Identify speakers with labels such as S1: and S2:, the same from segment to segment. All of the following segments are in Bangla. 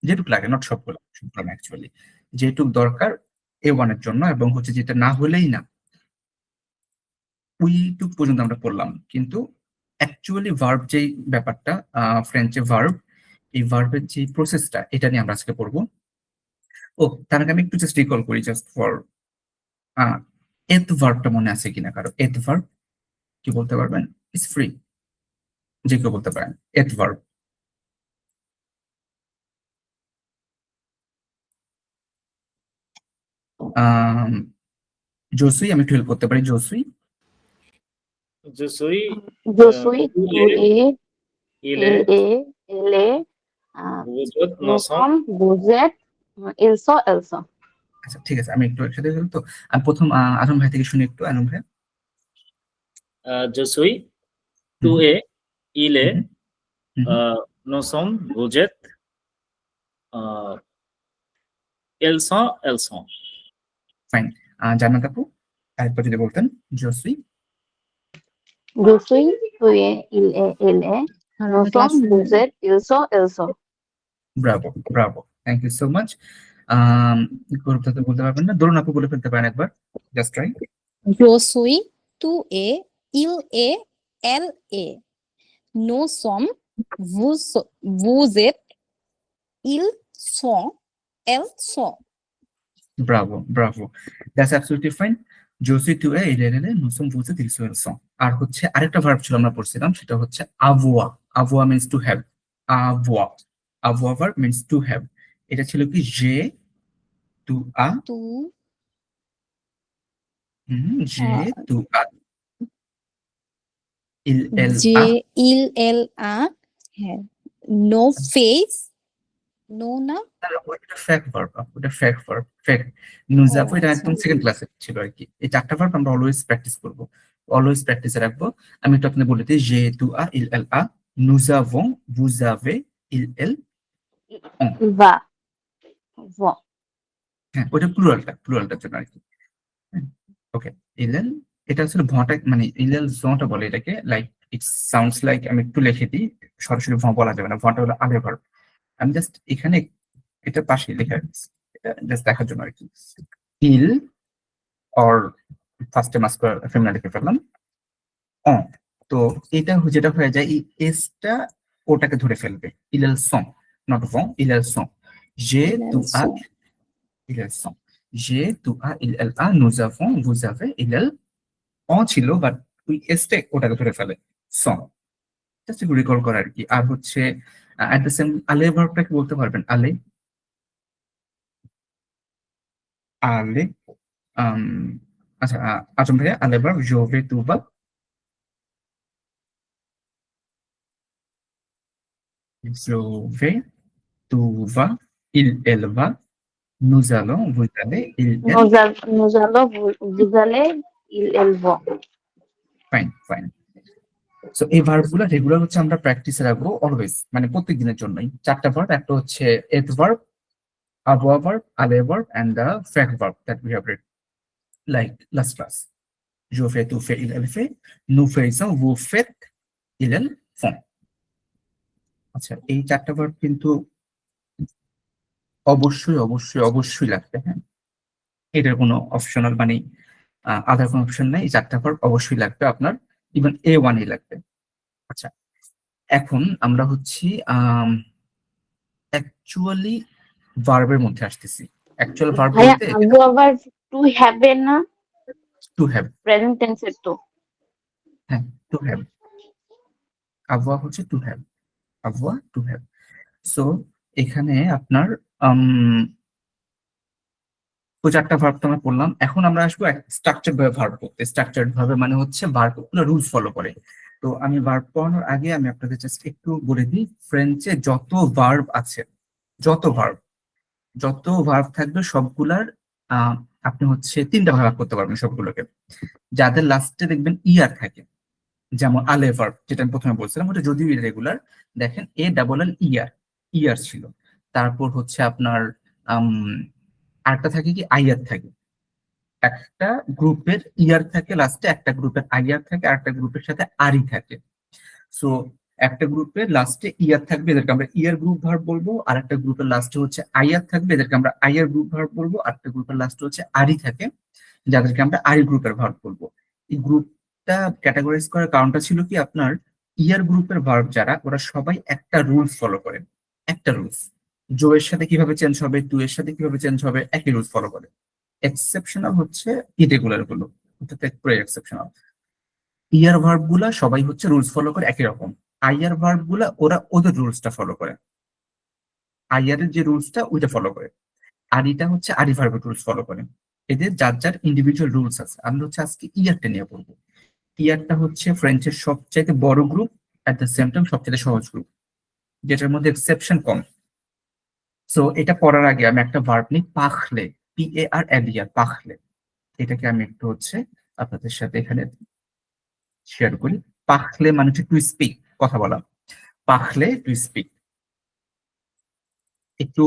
S1: যেটুক লাগে, নট সবগুলো, সবগুলো অ্যাকচুয়ালি যেটুক দরকার A1 এর জন্য, এবং হচ্ছে যেটা না হলেই না, ওইটুক পর্যন্ত আমরা পড়লাম। কিন্তু অ্যাকচুয়ালি ভার্ব যেই ব্যাপারটা, ফ্রেঞ্চে ভার্ব, এই ভার্বের যে প্রসেসটা, এটা নিয়ে আমরা আজকে পড়বো। ও তার আগে আমি একটু জাস্ট রিকল করি, জাস্ট ফর এথ ভার্বটা মনে আছে কিনা কারো? এথ ভার্ব কি বলতে পারবেন? ইটস ফ্রি, যে কেউ বলতে পারেন এথ ভার্ব। জোসুই, আমি একটু হেল্প করতে পারি? জোসুই,
S2: Je suis,
S3: Je suis,
S2: tu
S3: tu
S2: es,
S3: es,
S2: il
S3: il
S2: est,
S3: est, elle est,
S2: vous êtes, nous
S3: nous
S2: sommes.
S3: sommes, vous êtes, ils sont, elles sont.
S1: আচ্ছা ঠিক আছে, আমি একটু একসাথে বলতো। আমি প্রথম আজম ভাই থেকে শুনি একটু। আজম ভাই।
S2: Je suis, tu es, il est, nous sommes, vous êtes, elles sont, elles sont.
S1: Fine. জান্নাত আপু, আরেকবার যদি বলতেন। জোসুই,
S3: Je suis, tu es, il est, elle est, nous sommes, vous êtes, ils sont, elles sont.
S1: Bravo bravo, thank you so much. গ্রুপটাতে বলতে পারবেন না? দরুন আপু বলে ফেলতে পারেন একবার, just try.
S4: Je suis, tu es, il est, elle est. Nous sommes, vous êtes, ils sont, elles sont.
S1: Bravo bravo, that's absolutely fine. জোসুই, তু এ, ইলে, এলে, নুসুম, বুসে, তিলসু, এলসো। আর হচ্ছে আরেকটা ভার্ব ছিল আমরা পড়ছিলাম, সেটা হচ্ছে আভোয়া। আভোয়া মিন্স টু হ্যাভ। আভোয়া, আভোয়া ভার্ব মিন্স টু হ্যাভ। এটা ছিল কি? জে টু আ,
S4: Tu,
S1: জে টু আ, ইল এল আ।
S4: je, il, elle, a. হ্যাঁ। No face, no না।
S1: ওইটা ফ্যাক্ট ভার্ব, ওটা ফ্যাক্ট ভার্ব, ফ্যাক্ট। নুজাফ এটা
S4: আচ্ছা।
S1: একদম সেকেন্ড ক্লাসে ছিল আর কি। এই চারটা ভার্ব আমরা অলওয়েজ প্র্যাকটিস করব, অলওয়েজ প্র্যাকটিসে রাখবো। আমি একটু আপনাদের বলে দিই, জে টু আ, ইল এল আ, nous avons, vous avez, il elle, on।
S3: Il va, vont.
S1: হ্যাঁ, ওটা প্লুরালটার জন্য আর কি। ওকে, ইল এল, এটা আসলে ভটা, মানে ইল এল জটা বলে এটাকে, লাইক ইট সাউন্ডস লাইক, আমি একটু লিখে দিই, সরাসরি ভ বলা যাবে না, ভটা হলো আলে ভার্ব। আমি জাস্ট এখানে এটা পাশে লেখা রাখছি, এটা জাস্ট দেখার জন্য আর কি। ইল অর ফার্স্টে মাস্কুলার ফেমিনাল লিখে ফেললাম, অন। তো এটা যেটা হয়ে যায়, এই এসটা ওটাকে ধরে ফেলবে, ইলেল সং, নট ভং, ইলেল সং। যে তু আ, ইলেল সং। যে তু আ, ইল এল আ, nous avons, vous avez, ইলেল অন ছিল, বাট ওই এসটা ওটাকে ধরে ফেলে, সং। জাস্ট একটু রিকল করা আর কি। আর হচ্ছে অ্যাট দ্য সেম, আলে ভার্বটা কি বলতে পারবেন? আলে, আলে, আচ্ছা, আজম ভাইয়া, আলে verb, je vais, tu vas, je vais, tu vas, il elle va, nous allons, vous allez, il elle।
S3: Nous allons, vous allez, ils, elles vont.
S1: Fine fine. So এই ভার্ব গুলো রেগুলার হচ্ছে আমরা প্র্যাকটিসে রাখবো অলওয়েজ, মানে প্রত্যেক দিনের জন্যই। চারটা ভার্ব, একটা হচ্ছে এথ verb, avoir verb, aller verb, and the fact verb that we have read, like last class. Je fais, tu fais, il, elle fait, nous faisons, vous faites, il, elle font. আচ্ছা, এই চারটা ভার্ব কিন্তু অবশ্যই অবশ্যই অবশ্যই লাগবে, হ্যাঁ, এটার কোনো অপশনাল মানে আদার কোনো অপশন নাই। এই চারটা ভার্ব অবশ্যই লাগবে আপনার, ইভেন A1 লাগবে। আচ্ছা, এখন আমরা হচ্ছি অ্যাকচুয়ালি ভার্বের মধ্যে আসতেছি। অ্যাকচুয়াল ভার্ব
S3: ভাইয়া,
S1: বলতে
S3: আগে আবার টু হ্যাভ এর না,
S1: টু হ্যাভ,
S3: প্রেজেন্ট টেন্সের তো।
S1: হ্যাঁ, টু হ্যাভ, avoir হচ্ছে to have, avoir to have. So এখানে আপনার ওই চারটা ভার্ব তো আমরা পড়লাম। এখন আমরা আসবো স্ট্রাকচার্ড ভাবে ভার্ব করতে। স্ট্রাকচার্ড ভাবে মানে হচ্ছে ভার্ব রুলস ফলো করে। তো আমি ভার্ব পড়ানোর আগে আমি আপনাদের জাস্ট একটু বলে দিই, ফ্রেঞ্চে যত ভার্ব আছে, যত ভার্ব থাকবে সবগুলার আপনি হচ্ছে তিনটা ভাগ করতে পারবেন সবগুলোকে। যাদের লাস্টে দেখবেন ইয়ার থাকে, যেমন আলে ভার্ব, যেটা আমি প্রথমে বলছিলাম, ওটা যদিও ইরেগুলার, দেখেন এ ডাবল এল ইয়ার, ইয়ার ছিল। তারপর হচ্ছে আপনার আরেকটা থাকে কি, আইয়ার থাকে। একটা গ্রুপের ইয়ার থাকে লাস্টে, একটা গ্রুপের আইয়ার থাকে, আর একটা গ্রুপের সাথে আরই থাকে। সো একটা গ্রুপের লাস্টে ইয়ার থাকবে, এদেরকে আমরা ইয়ার গ্রুপ ভার্ব বলবো, আর একটা গ্রুপের লাস্টে হচ্ছে আইয়ার থাকবে, এদেরকে আমরা আইয়ার গ্রুপ ভার্ব বলবো, আর একটা গ্রুপের লাস্টে হচ্ছে আরি থাকে, যাদেরকে আমরা আরি গ্রুপের ভার্ব বলবো। এই গ্রুপটা ক্যাটাগরাইজ করার কারণটা ছিল কি, আপনার ইয়ার গ্রুপের ভার্ব যারা, ওরা সবাই একটা রুলস ফলো করে, একটা রুলস। জো এর সাথে কিভাবে চেঞ্জ হবে, টু এর সাথে কিভাবে চেঞ্জ হবে, একই রুলস ফলো করে। এক্সেপশনাল হচ্ছে ইরেগুলার গুলো, অর্থাৎ পুরো এক্সেপশনাল। ইয়ার ভার্ব গুলা সবাই হচ্ছে রুলস ফলো করে একই রকম। আইয়ার ভার্ব গুলা ওরা ওদের রুলসটা ফলো করে, আইয়ারের যে রুলসটা ওইটা ফলো করে। আরিটা হচ্ছে আরি ভার্বের রুলস ফলো করে। এদের যার যার ইন্ডিভিজুয়াল রুলস আছে। আমরা হচ্ছে আজকে ইয়ারটা নিয়ে পড়বো। ইয়ারটা হচ্ছে ফ্রেঞ্চের সবচাইতে বড় group, at the same time সবচাইতে সহজ গ্রুপ, যেটার মধ্যে এক্সেপশন কম। সো এটা পড়ার আগে আমি একটা ভার্ব নিই, পাখলে, PARLE, পাখলে। এটাকে আমি একটু হচ্ছে আপনাদের সাথে এখানে শেয়ার করি। পাখলে মানে হচ্ছে টু স্পিক, কথা বলা। পাখলে টু স্পিক। একটু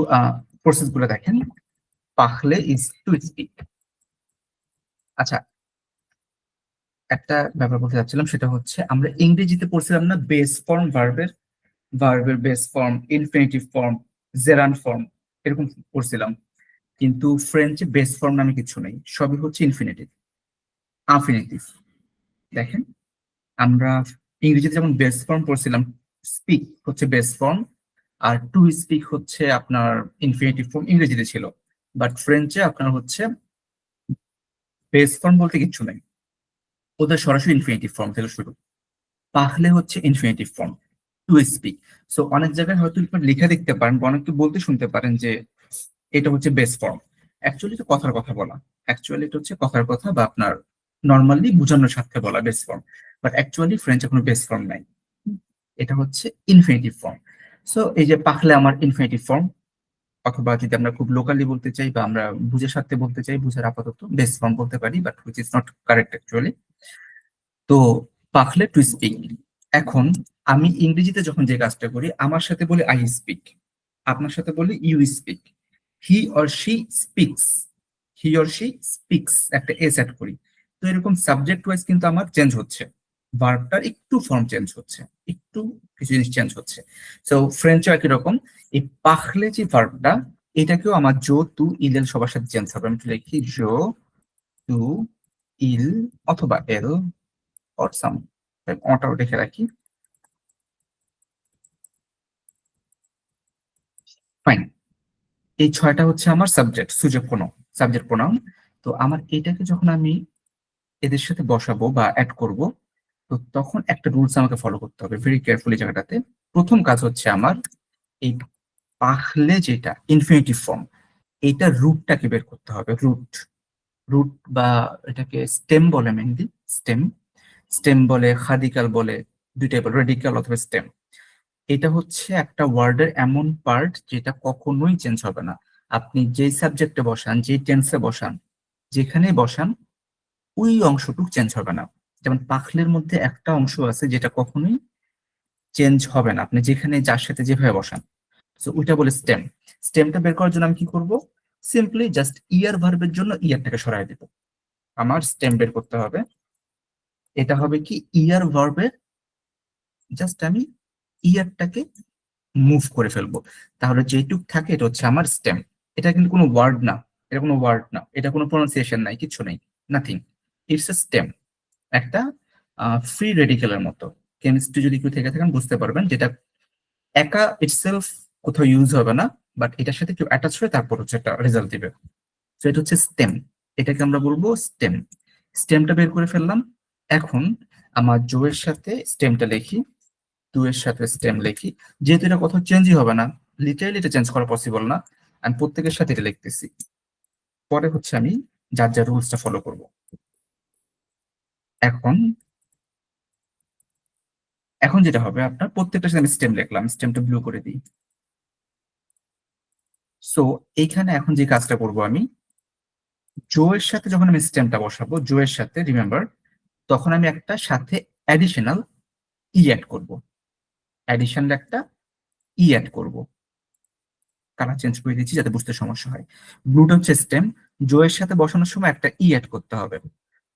S1: প্রসেস গুলো দেখেন। পাখলে ইজ টু স্পিক। আচ্ছা, একটা ব্যাপার বলতে যাচ্ছিলাম, সেটা হচ্ছে আমরা ইংরেজিতে পড়ছিলাম না বেস ফর্ম ভার্বের, ভার্বের base form, infinitive form, gerund form, এরকম পড়ছিলাম। কিন্তু ফ্রেঞ্চে বেস ফর্ম নামে কিছু নেই, সবই হচ্ছে ইনফিনিটিভ, আফিনিটিভ। দেখেন, আমরা ইংরেজিতে যেমন বেস ফর্ম পড়ছিলাম, স্পিক হচ্ছে বেস ফর্ম, আর টু স্পিক হচ্ছে আপনার ইনফিনিটিভ ফর্ম, ইংরেজিতে ছিল। বাট ফ্রেঞ্চে আপনার হচ্ছে বেস ফর্ম বলতে কিছু নেই, ওদের সরাসরি ইনফিনিটিভ ফর্ম থেকে শুরু। পাহলে হচ্ছে infinitive form, to speak. So অনেক জায়গায় হয়তো লেখা দেখতে পারেন বা অনেকে বলতে শুনতে পারেন যে এটা হচ্ছে বেস ফর্ম। অ্যাকচুয়ালি এটা কথার কথা বলা, অ্যাকচুয়ালি এটা হচ্ছে কথার কথা বা আপনার নর্মালি বোঝানোর সাথে বলা বেস ফর্ম। বাট অ্যাকচুয়ালি ফ্রেঞ্চে কোনো বেস ফর্ম নাই, এটা হচ্ছে ইনফিনিটিভ ফর্ম। সো এই যে পাখলে আমার ইনফিনিটিভ ফর্ম, অথবা যদি আমরা খুব লোকালি বলতে চাই বা আমরা বুঝে সাথে বলতে চাই, বুঝার আপাতত বেস ফর্ম বলতে পারি, but which is not correct actually. তো পাখলে টু স্পিক। এখন আমি ইংরেজিতে যখন যে কাজটা করি, আমার সাথে বলি আই স্পিক, আপনার সাথে বলি you speak. He or she speaks, he or she speaks, একটা এস অ্যাড করি। তো এরকম সাবজেক্ট ওয়াইজ কিন্তু আমার চেঞ্জ হচ্ছে, ভার্বটার একটু ফর্ম চেঞ্জ হচ্ছে, একটু কিছু জিনিস চেঞ্জ হচ্ছে। সো ফ্রেঞ্চও একই রকম। এই পাখলে যে ভার্বটা, এটাকেও আমার জো, তু, ইল, এল সবার সাথে চেঞ্জ হবে। আমি একটু লিখি জো, টু, ইল অথবা এল, অর সাম, অটাও রেখে রাখি। ফাইন। এই ছয়টা হচ্ছে আমার সাবজেক্ট, সুজেক্ট প্রোনাউন, সাবজেক্ট প্রোনাউন। তো আমার এটাকে যখন আমি এদের সাথে বসাবো বা অ্যাড করব, তো তখন একটা রুলস আমাকে ফলো করতে হবে ভেরি কেয়ারফুলি জায়গাটাতে। প্রথম কাজ হচ্ছে আমার এই পাখলে যেটা ইনফিনিটিভ ফর্ম, এইটা রুটটাকে বের করতে হবে। রুট, রুট বা এটাকে স্টেম বলে, মেনলি স্টেম, স্টেম বলে, খাদিকাল বলে, দুইটাই বলে, রেডিকাল অথবা স্টেম। এটা হচ্ছে একটা ওয়ার্ডের এমন পার্ট যেটা কখনোই চেঞ্জ হবে না। আপনি যেই সাবজেক্টে বসান, যেই টেন্সে বসান, যেখানে বসান, ওই অংশটুকু চেঞ্জ হবে না। যেমন পাখলের মধ্যে একটা অংশ আছে যেটা কখনোই চেঞ্জ হবে না, আপনি যেখানে যার সাথে যেভাবে বসান। তো ওইটা বলে স্টেম। স্টেমটা বের করার জন্য আমি কি করব, সিম্পলি জাস্ট ইয়ার ভার্বের জন্য ইয়ারটাকে সরাই দিব। আমার স্টেম বের করতে হবে, এটা হবে কি ইয়ার ভার্বের, জাস্ট আমি ইয়ারটাকে মুভ করে ফেলবো। তাহলে যেটুক থাকে এটা হচ্ছে আমার স্টেম। এটা কিন্তু কোনো ওয়ার্ড না, এটা কোনো ওয়ার্ড না, এটা কোনো প্রোনাউন্সিয়েশন নাই, কিছু নেই, নাথিং। ইটস এ স্টেম, একটা ফ্রি রেডিকেলের মতো। কেমিস্ট্রি যদি কেউ থেকে থাকেন বুঝতে পারবেন, যেটা একা ইটসেলফ কোথাও ইউজ হবে না, বাট এটার সাথে কেউ অ্যাটাচ হয়ে তারপর হচ্ছে একটা রেজাল্ট দিবে। তো এটা হচ্ছে স্টেম, এটাকে আমরা বলবো স্টেম। স্টেমটা বের করে ফেললাম। এখন আমার জো এর সাথে স্টেমটা লিখি, টু এর সাথে স্টেম লিখি। যেহেতু এটা কোথাও চেঞ্জই হবে না, লিটারালি এটা চেঞ্জ করা পসিবল না, আমি প্রত্যেকের সাথে এটা লিখতেছি। পরে হচ্ছে আমি যার যার রুলসটা ফলো করব। এখন এখন যেটা হবে, আপনার প্রত্যেকটার সাথে আমি স্টেম লিখলাম, স্টেমটা ব্লু করে দিই। সো এইখানে এখন যে কাজটা করব, আমি জো এর সাথে যখন আমি স্টেমটা বসাবো, জো এর সাথে রিমেম্বার, তখন আমি একটা সাথে অ্যাডিশনাল ই অ্যাড করব, অ্যাডিশনাল একটা ই অ্যাড করব। কালার চেঞ্জ করে দিচ্ছি যাতে বুঝতে সমস্যা হয়। ব্লুটা হচ্ছে স্টেম, জো এর সাথে বসানোর সময় একটা ই অ্যাড করতে হবে,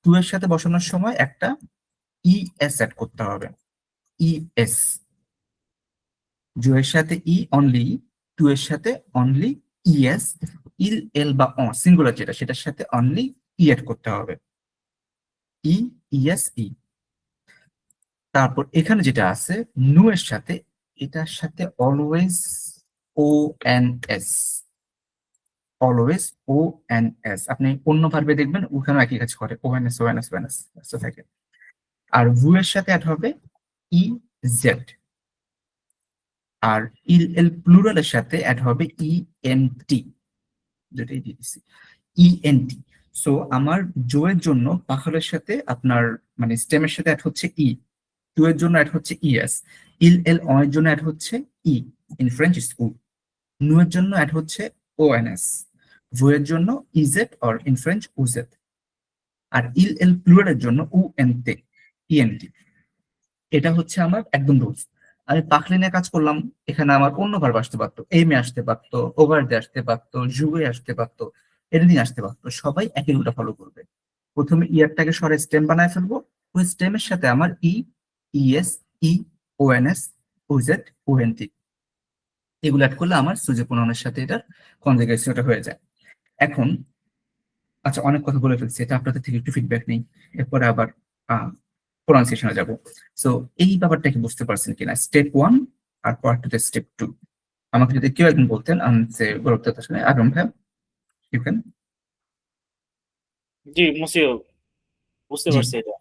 S1: টু এর সাথে বসানোর সময় একটা ই এস অ্যাড করতে হবে, ই এস। জো এর সাথে ই অনলি, টু এর সাথে অনলি ইএস, ইল এল বা অ সিঙ্গুলার যেটা সেটার সাথে অনলি ই অ্যাড করতে হবে, ই ইএস ই। তারপর এখানে যেটা আছে নু এর সাথে, এটার সাথে always O N S, always O N S. আপনি অন্য ভার্বে দেখবেন ওখানে একই কাজ করে, O N S O N S O N S থাকে। আর ভু এর সাথে অ্যাড হবে ই জেড, আর ইল এল প্লুরালের সাথে অ্যাড হবে ই এন টি, যেটাই দিয়েছি ই এন টি। সো আমার জো এর জন্য পাখলের সাথে আপনার মানে স্টেমের সাথে অ্যাড হচ্ছে ই, টু এর জন্য অ্যাড হচ্ছে ইএস, ইল এল অ এর জন্য অ্যাড হচ্ছে ই, ইন ফ্রেঞ্চ ইস উ, নু এর জন্য অ্যাড হচ্ছে ও এন এস, ভু এর জন্য ইজেড অর ইন ফ্রেঞ্চ উজেড, আর ইল এল প্লুরালের জন্য উ এন তে ইএনটি। এটা হচ্ছে আমার একদম রুলস। আমি পাখলে নিয়ে কাজ করলাম, এখানে আমার অন্য ভার্ব আসতে পারতো, এমে আসতে পারতো, ওভার দে আসতে পারতো, জুয়ে আসতে পারতো, এনিথিং আসতে পারতো, সবাই একই রুলটা ফলো করবে। প্রথমে ইয়ারটাকে সরে স্টেম বানায় ফেলবো, ওই স্টেমের সাথে আমার E ES E O N S OZ O N T এগুলো অ্যাড করলে আমার সুজে প্রণয়নের সাথে এটার কনজুগেশনটা হয়ে যায়। এখন আচ্ছা, অনেক কথা বলে ফেলছি, এটা আপনাদের থেকে একটু ফিডব্যাক নেই, এরপরে আবার প্রোনাউন্সিয়েশনে যাব। সো এই ব্যাপারটা কি বুঝতে পারছেন কিনা, স্টেপ 1 আর পরবর্তীতে স্টেপ 2? আমাকে যদি কেউ একজন বলতেন সে গুরুত্বতার সঙ্গে আরম ভাই, ইউ ক্যান।
S2: জি মুসিও, বুঝতে
S1: জি।
S2: পারছি এটা।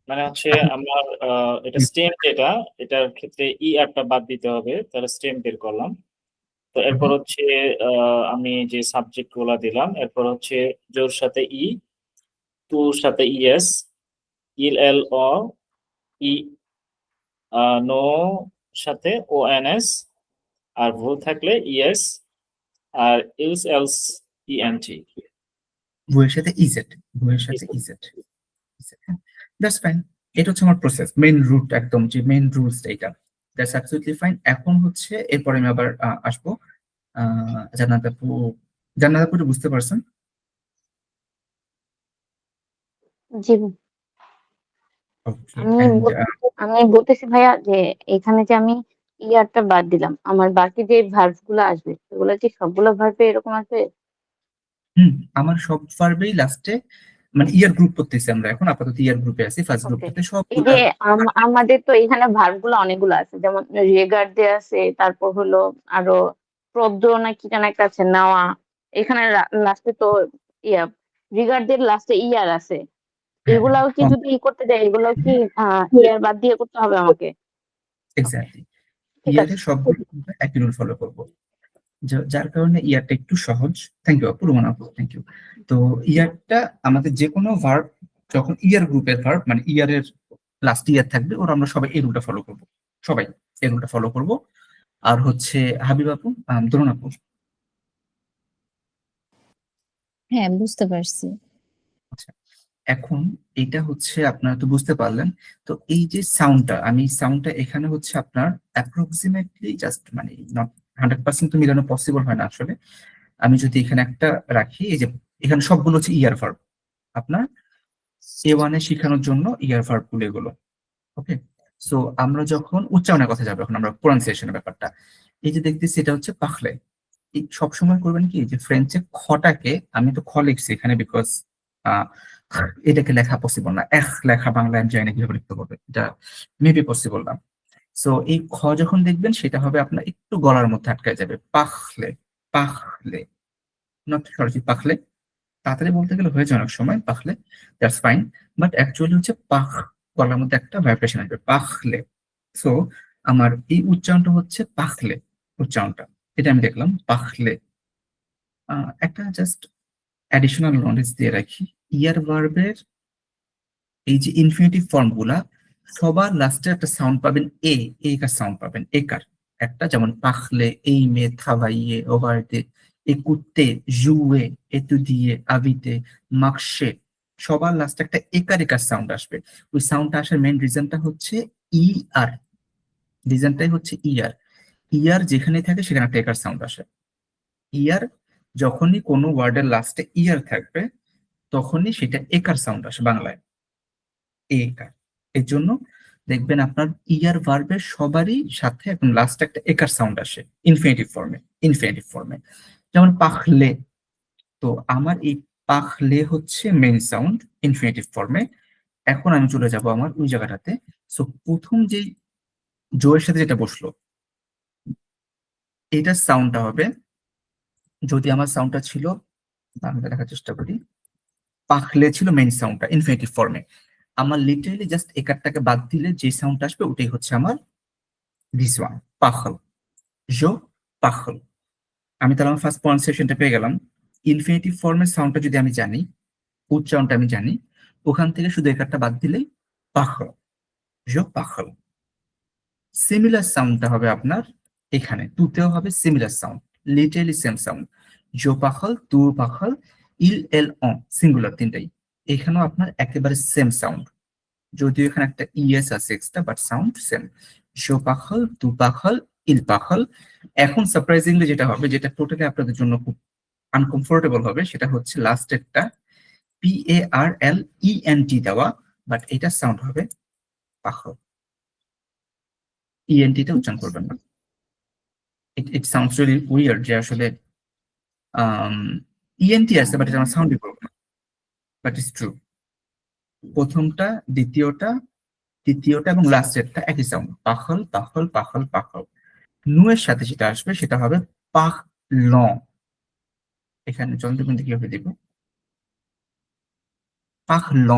S2: মানে হচ্ছে
S1: এখন
S2: আমার এটা স্টেম যেটা, এটার ক্ষেত্রে ই আরটা বাদ দিতে হবে, তাহলে স্টেম বের করলাম। তো এরপর হচ্ছে আমি যে সাবজেক্ট গুলা দিলাম, এরপর হচ্ছে জোর সাথে ই, টুর সাথে ইএস, ইল এল অ, ই নো সাথে ও এন এস, আর ভু থাকলে ইএস, আর ইলস এলস ই এন টি।
S1: বইয়ের সাথে ইজেড, বইয়ের সাথে ইজেড, দ্যাটস ফাইন। এটা হচ্ছে আমার প্রসেস, মেইন রুট, একদম যে মেইন রুলস এটা, দ্যাটস অ্যাবসলিউটলি ফাইন। এখন হচ্ছে এরপরে আমি আবার আসবো জান্নাত আপু। জান্নাত আপু বুঝতে পারছেন?
S3: জি,
S1: ওকে,
S3: আমি
S1: এন্ড
S3: আমি বলতেছি ভাইয়া যে এখানে যে আমি ইয়ারটা বাদ দিলাম, আমার বাকি যে ভার্বস গুলো আসবে সেগুলো কি সবগুলো ভার্বে এরকম আছে?
S1: আমার সব ভার্বেই লাস্টে মানে ইয়ার গ্রুপ করতেছি আমরা এখন, আপাতত ইয়ার গ্রুপে আছি, ফার্স্ট
S3: ওকে,
S1: গ্রুপটাতে
S3: এই
S1: সবগুলা।
S3: যে আমাদের তো এখানে ভার্ব গুলো অনেকগুলো আছে, যেমন রেগার্ডে আছে, তারপর হলো আরো প্রদ্র না কি যেন একটা আছে, নেওয়া। এখানে লাস্টে তো ইয়া রিগার্ডের লাস্টে ইয়ার আছে।
S1: হ্যাঁ,
S3: এগুলাও কি যদি করতে দেয়, এগুলাও কি ইয়ার বাদ দিয়ে করতে হবে আমাকে?
S1: এক্স্যাক্টলি।
S3: ঠিক আছে।
S1: ইয়ারের সবগুলো আমরা একই রুল ফলো করবো, যার কারণে ইয়ারটা একটু সহজ। থ্যাংক ইউ আপু, রুমান আপু, থ্যাংক ইউ। তো ইয়ারটা আমাদের যে কোনো ভার্ব যখন ইয়ার গ্রুপের ভার্ব মানে ইয়ারের লাস্ট ইয়ার থাকবে, ওরা আমরা সবাই এই রুলটা ফলো করবো, সবাই এই রুলটা ফলো করবো। আর হচ্ছে হাবিব আপু, তরুণ আপু।
S4: হ্যাঁ, বুঝতে পারছি।
S1: আচ্ছা, এখন এটা হচ্ছে আপনারা তো বুঝতে পারলেন। তো এই যে সাউন্ডটা, আমি সাউন্ডটা এখানে হচ্ছে আপনার অ্যাপ্রক্সিমেটলি জাস্ট মানে নট 100% তো মিলানো পসিবল হয় না আসলে। আমি যদি এখানে একটা রাখি, এই যে এখানে সবগুলো হচ্ছে ইয়ার ভার্ব, আপনার A1 এ শেখানোর জন্য ইয়ার ভার্ব গুলো এগুলো। ওকে, সো আমরা যখন উচ্চারণের কথা যাবো, এখন আমরা প্রোনাউন্সিয়েশনের ব্যাপারটা, এই যে দেখতেছি এটা হচ্ছে পাখলে। এই সবসময় করবেন কি, যে ফ্রেঞ্চে খটাকে, আমি তো খ লিখছি এখানে বিকজ এটাকে লেখা পসিবল না, লেখা বাংলায় আমি জানি না কিভাবে লিখতে হবে, এটা মেবি পসিবল না। সো এই খ যখন দেখবেন সেটা হবে আপনার একটু গলার মধ্যে আটকায় যাবে, পাখলে, পাখলে, নট সরাসরি পাখলে। তাড়াতাড়ি বলতে গেলে হয়েছে অনেক সময় পাখলে, দ্যাটস ফাইন, বাট অ্যাকচুয়ালি হচ্ছে পাখ, গলার মধ্যে একটা ভাইব্রেশন আসবে পাখলে। সো আমার এই উচ্চারণটা হচ্ছে পাখলে উচ্চারণটা, এটা আমি দেখলাম পাখলে। একটা জাস্ট অ্যাডিশনাল নলেজ দিয়ে রাখি, ইয়ার ভার্বের এই যে ইনফিনিটিভ ফর্ম গুলা সবার লাস্টে একটা সাউন্ড পাবেন, এ কার সাউন্ড পাবেন, একার একটা, যেমন পাখলে, এই মে, থাবাইয়ে, ওভারতে, একুতে, জুয়ে, এতুদিয়ে, আবিতে, মাকশে, সবার লাস্টে একটা একার সাউন্ড আসবে। ওই সাউন্ডটা আসার মেইন রিজনটা হচ্ছে ই আর, রিজনটাই হচ্ছে ইয়ার। ইয়ার যেখানে থাকে সেখানে একটা একার সাউন্ড আসে। ইয়ার যখনই কোনো ওয়ার্ডের লাস্টে ইয়ার থাকবে তখনই সেটা একার সাউন্ড আসে বাংলায়, একার। এর জন্য দেখবেন আপনার ইয়ার ভার্বের সবারই সাথে এখন লাস্ট একটা একার সাউন্ড আসে ইনফিনিটিভ ফর্মে, যেমন পাখলে। তো আমার এই পাখলে হচ্ছে মেইন সাউন্ড ইনফিনিটিভ ফর্মে। এখন আমি চলে যাব আমার ওই জায়গাটাতে। সো প্রথম যেই জোয়ের সাথে যেটা বসলো, এটার সাউন্ডটা হবে, যদি আমার সাউন্ডটা ছিল, আমি দেখার চেষ্টা করি, পাখলে ছিল মেইন সাউন্ডটা ইনফিনিটিভ ফর্মে। আমার লিটারালি জাস্ট একারটাকে বাদ দিলে যে সাউন্ডটা আসবে ওটাই হচ্ছে আমার দিস ওয়ান, পাখল। জো পাখল। আমি তাহলে আমার ফার্স্ট প্রনাউন্সিয়েশনটা পেয়ে গেলাম। ইনফিনিটিভ ফর্মের সাউন্ডটা যদি আমি জানি, উচ্চারণটা আমি জানি, ওখান থেকে শুধু একারটা বাদ দিলেই পাখল, জো পাখল। সিমিলার সাউন্ডটা হবে আপনার এখানে, তুতেও হবে similar sound, literally same sound, জো পাখল, তু পাখল, ইল এল অন, সিঙ্গুলার তিনটাই। এখানেও আপনার একেবারে সেম সাউন্ড, যদিও এখানে একটা ইএস আছে এক্সট্রা, বাট সাউন্ড সেম, জো পাখল, তু পাখল, ইল পাখল। এখন সারপ্রাইজিংলি যেটা হবে, যেটা টোটালি আপনাদের জন্য খুব আনকমফোর্টেবল হবে, সেটা হচ্ছে লাস্টেরটা PARLENT দেওয়া, বাট এটা সাউন্ড হবে পাখল। ইএনটিটা উচ্চারণ করবেন না। ইট সাউন্ডস রিয়েলি উইয়ার্ড যে আসলে ইএনটি আছে, বাট এটা আমরা সাউন্ডই করবো না, বাট ইটস ট্রু। প্রথমটা, দ্বিতীয়টা, তৃতীয়টা এবং লাস্টেরটা একই সাউন্ড, পাখল পাখল পাখল পাখল। নুয়ের সাথে যেটা আসবে সেটা হবে পাখ ল। এখানে চন্দ্রবিন্দু কিভাবে দিব, পাখ ল।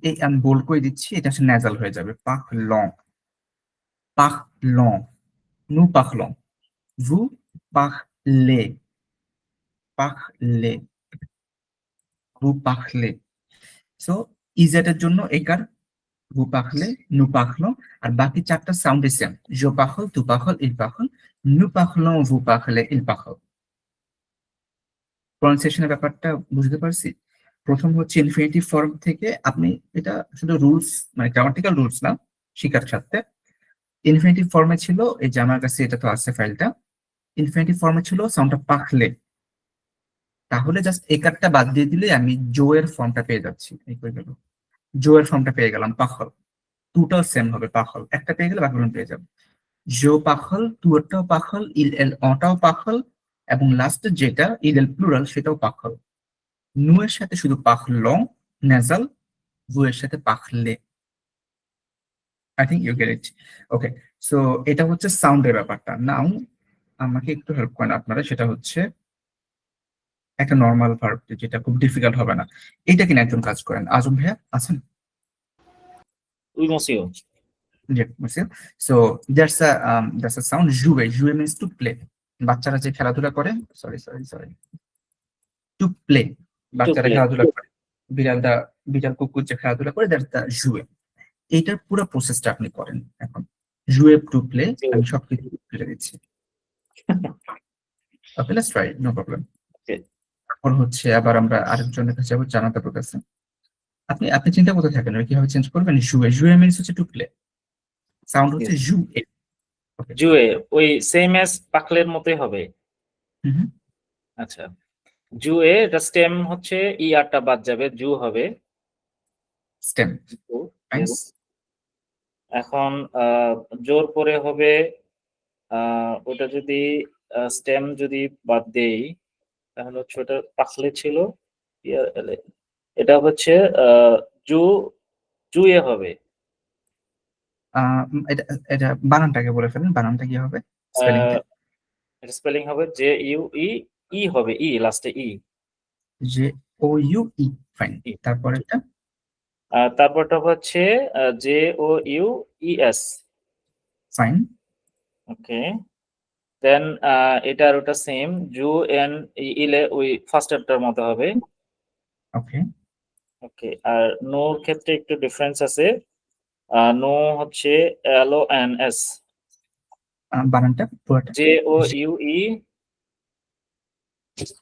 S1: এই আমি বোল্ড করে দিচ্ছি, এটা আসলে ন্যাজাল হয়ে যাবে, পাখ ল, পাখ ল, নু পাখ ল, ভু পাখ লে, পাখ লে, ভু পাখ লে। সো ইজেটের জন্য একার ভু পাখলে, নু পাখল, আর বাকি চারটা সাউন্ড সেম, জো পাখল, তু পাখল, ইল পাখল, নু পাখল, ভু পাখলে, ইল পাখল। প্রনাউন্সিয়েশনের ব্যাপারটা বুঝতে পারছি। প্রথম হচ্ছে ইনফিনিটিভ ফর্ম থেকে আপনি, এটা শুধু রুলস মানে গ্রামাটিক্যাল রুলস না, শিকার সাথে। ইনফিনিটিভ ফর্মে ছিল, এই যে আমার কাছে এটা তো আছে ফাইলটা, ইনফিনিটিভ ফর্মে ছিল সাউন্ডটা পাখলে, তাহলে জাস্ট একারটা বাদ দিয়ে দিলে আমি জো এর ফর্মটা পেয়ে যাচ্ছি। এই করে গেল, জো এর ফর্মটা পেয়ে গেলাম, পাখল। তুটাও সেম হবে, পাখল একটা পেয়ে গেলে বাকিগুলো পেয়ে যাবো। জো পাখল, তুয়ারটাও পাখল, ইল এল অটাও পাখল, এবং লাস্টে যেটা ইল এল প্লুরাল সেটাও পাখল। নু এর সাথে শুধু পাখল নেজাল, ভু এর সাথে পাখলে। I think you get it. Okay, so এটা হচ্ছে সাউন্ডের ব্যাপারটা। নাও আমাকে একটু হেল্প করেন আপনারা, সেটা হচ্ছে একটা নর্মাল ভার্ব যেটা খুব ডিফিকাল্ট হবে না। এটা কিনা একজন কাজ করেন, আজম ভাইয়া আছেন?
S2: উই মসিও।
S1: সো দ্যাটস আ সাউন্ড, জুয়ে। জুয়ে মিন্স টু প্লে। বাচ্চারা যে খেলাধুলা করে, সরি টু প্লে, বাচ্চারা
S2: play.
S1: খেলাধুলা করে, বিড়াল কুকুর যে খেলাধুলা করে, দ্যাটস দ্য জুয়ে। এইটার পুরো প্রসেসটা আপনি করেন এখন, জুয়ে টু প্লে। আমি সবকিছু ফেলে দিচ্ছি। Okay, let's try, no problem.
S2: Okay.
S1: এখন হচ্ছে আবার আমরা আরেকজনের কাছে যাবো, জানাতে কাছে। আপনি চিন্তা করতে থাকেন কিভাবে চেঞ্জ করবেন। জুয়ে, জুয়ে মিন্স হচ্ছে টু প্লে, সাউন্ড হচ্ছে
S2: Yes.
S1: জুয়ে।
S2: জুয়ে ওই সেম অ্যাজ পাকলের মতোই হবে।
S1: হুম,
S2: আচ্ছা, জুয়ে এটা স্টেম হচ্ছে ই আরটা বাদ যাবে, জু হবে।
S1: স্টেম।
S2: জু, জু। এখন জোর পরে হবে ওটা যদি স্টেম যদি বাদ দেই, তাহলে হচ্ছে ওটা পাকলে ছিল, এটা হচ্ছে জু, জুয়ে হবে।
S1: এটা এটা বানানটাকে বলে ফেলেন, বানানটা কি হবে স্পেলিংটা?
S2: এটা স্পেলিং হবে জে ইউ ই, ই হবে, ই লাস্টে E.
S1: J O U E, fine.
S2: E.
S1: তারপর এটা
S2: তারপরটা হচ্ছে J O U E S.
S1: Fine.
S2: Okay, then এটার ওটা সেম, জু এন ইলে ওই ফার্স্ট এরটার মতো হবে।
S1: ওকে,
S2: ওকে, আর নোর ক্ষেত্রে একটু ডিফারেন্স আছে। নো হচ্ছে এল ও এন এস,
S1: বানানটা পুরোটা
S2: জে ও ইউ ই,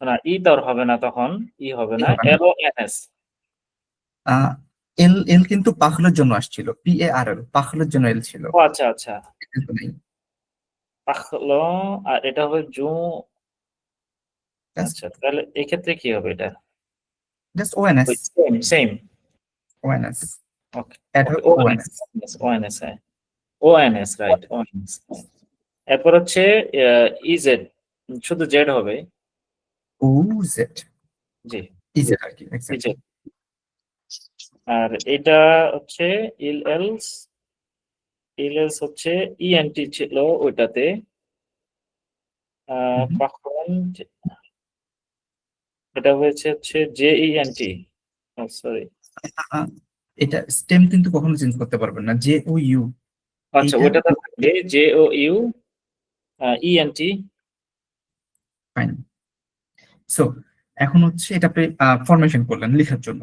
S2: না ই তো আর হবে না, তখন ই হবে না, এল ও এন এস।
S1: এল এল কিন্তু পাখলের জন্য আসছিল, PARL, পাখলের জন্য এল ছিল,
S2: ও আচ্ছা আচ্ছা,
S1: কিন্তু নেই।
S2: পাখলো, আর এটা হবে জু।
S1: জাস্ট
S2: আচ্ছা, তাহলে এই ক্ষেত্রে কি হবে এটা?
S1: ONS,
S2: same.
S1: ONS।
S2: ওকে
S1: অ্যাডভার্ব
S2: ওএনএস ওএনএস হ্যাঁ ওএনএস রাইট ওএনএস। এরপর হচ্ছে ইজেড, শুধু জেড হবে।
S1: ও জেড
S2: জি
S1: ইজেড আর কি এক্স্যাক্টলি।
S2: ইজেড। আর এটা হচ্ছে ইল এলস হচ্ছে ইএনটি ছিল ওইটাতে। তখন এটা হচ্ছে জেইএনটি, সরি
S1: এটা স্টেম কিন্তু কখনো চেঞ্জ করতে পারবেন না, জে ও ইউ।
S2: আচ্ছা ওইটা তো থাকবে J O U E N T.
S1: Fine. So এখন হচ্ছে এটা আপনি ফরমেশন করলেন লেখার জন্য,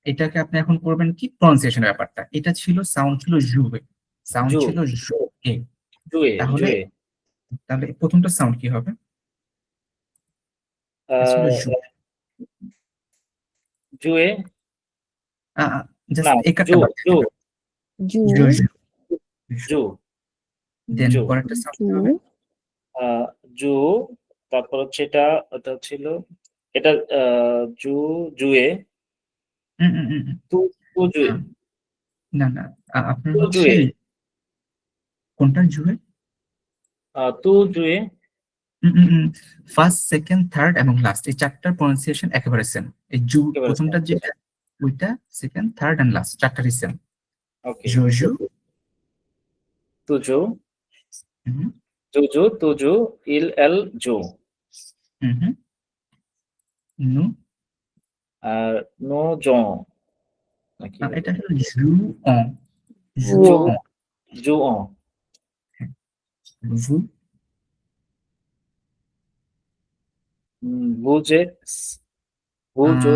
S1: এটাকে আপনি এখন করবেন কি প্রনাউন্সিয়েশনের ব্যাপারটা। এটা ছিল সাউন্ড ছিল জুয়ে, সাউন্ড
S2: জু
S1: ছিল জু এ।
S2: জুয়ে
S1: তাহলে
S2: জুয়ে
S1: তাহলে প্রথমটা সাউন্ড কি হবে? এটা ছিল জু।
S2: জুয়ে না
S1: জাস্ট একটা
S2: জু
S1: বাদ
S2: জু
S4: জু
S1: জু জু
S2: জু
S1: দেন
S2: জু
S1: পরেরটা সাউন্ড
S4: জু
S1: হবে
S2: জু। তারপর হচ্ছে এটা ছিল এটা জু জুয়ে
S1: হুম, হুম, হুম, হুম।
S2: তু তু জুয়ে
S1: না না আপনার
S2: তু
S1: হচ্ছে
S2: জুয়ে
S1: কোনটা জুয়ে?
S2: তু জুয়ে
S1: ফার্স্ট সেকেন্ড থার্ড এবং লাস্ট এই চারটার প্রনাউন্সিয়েশন একেবারে সেম। এই জু
S2: একেবারে
S1: প্রথমটা যেটা ওইটা, সেকেন্ড থার্ড এন্ড লাস্ট চারটারই সেম।
S2: ওকে
S1: জু জু
S2: তুজু
S1: হুম
S2: জুজু তুজু ইল এল জু।
S1: হুম হুম, নু
S2: আর নো জ নাকি
S1: এটা হলো জু অন, জু
S2: জু
S1: অন,
S2: জু অ
S1: ভু
S2: বুজে বুজো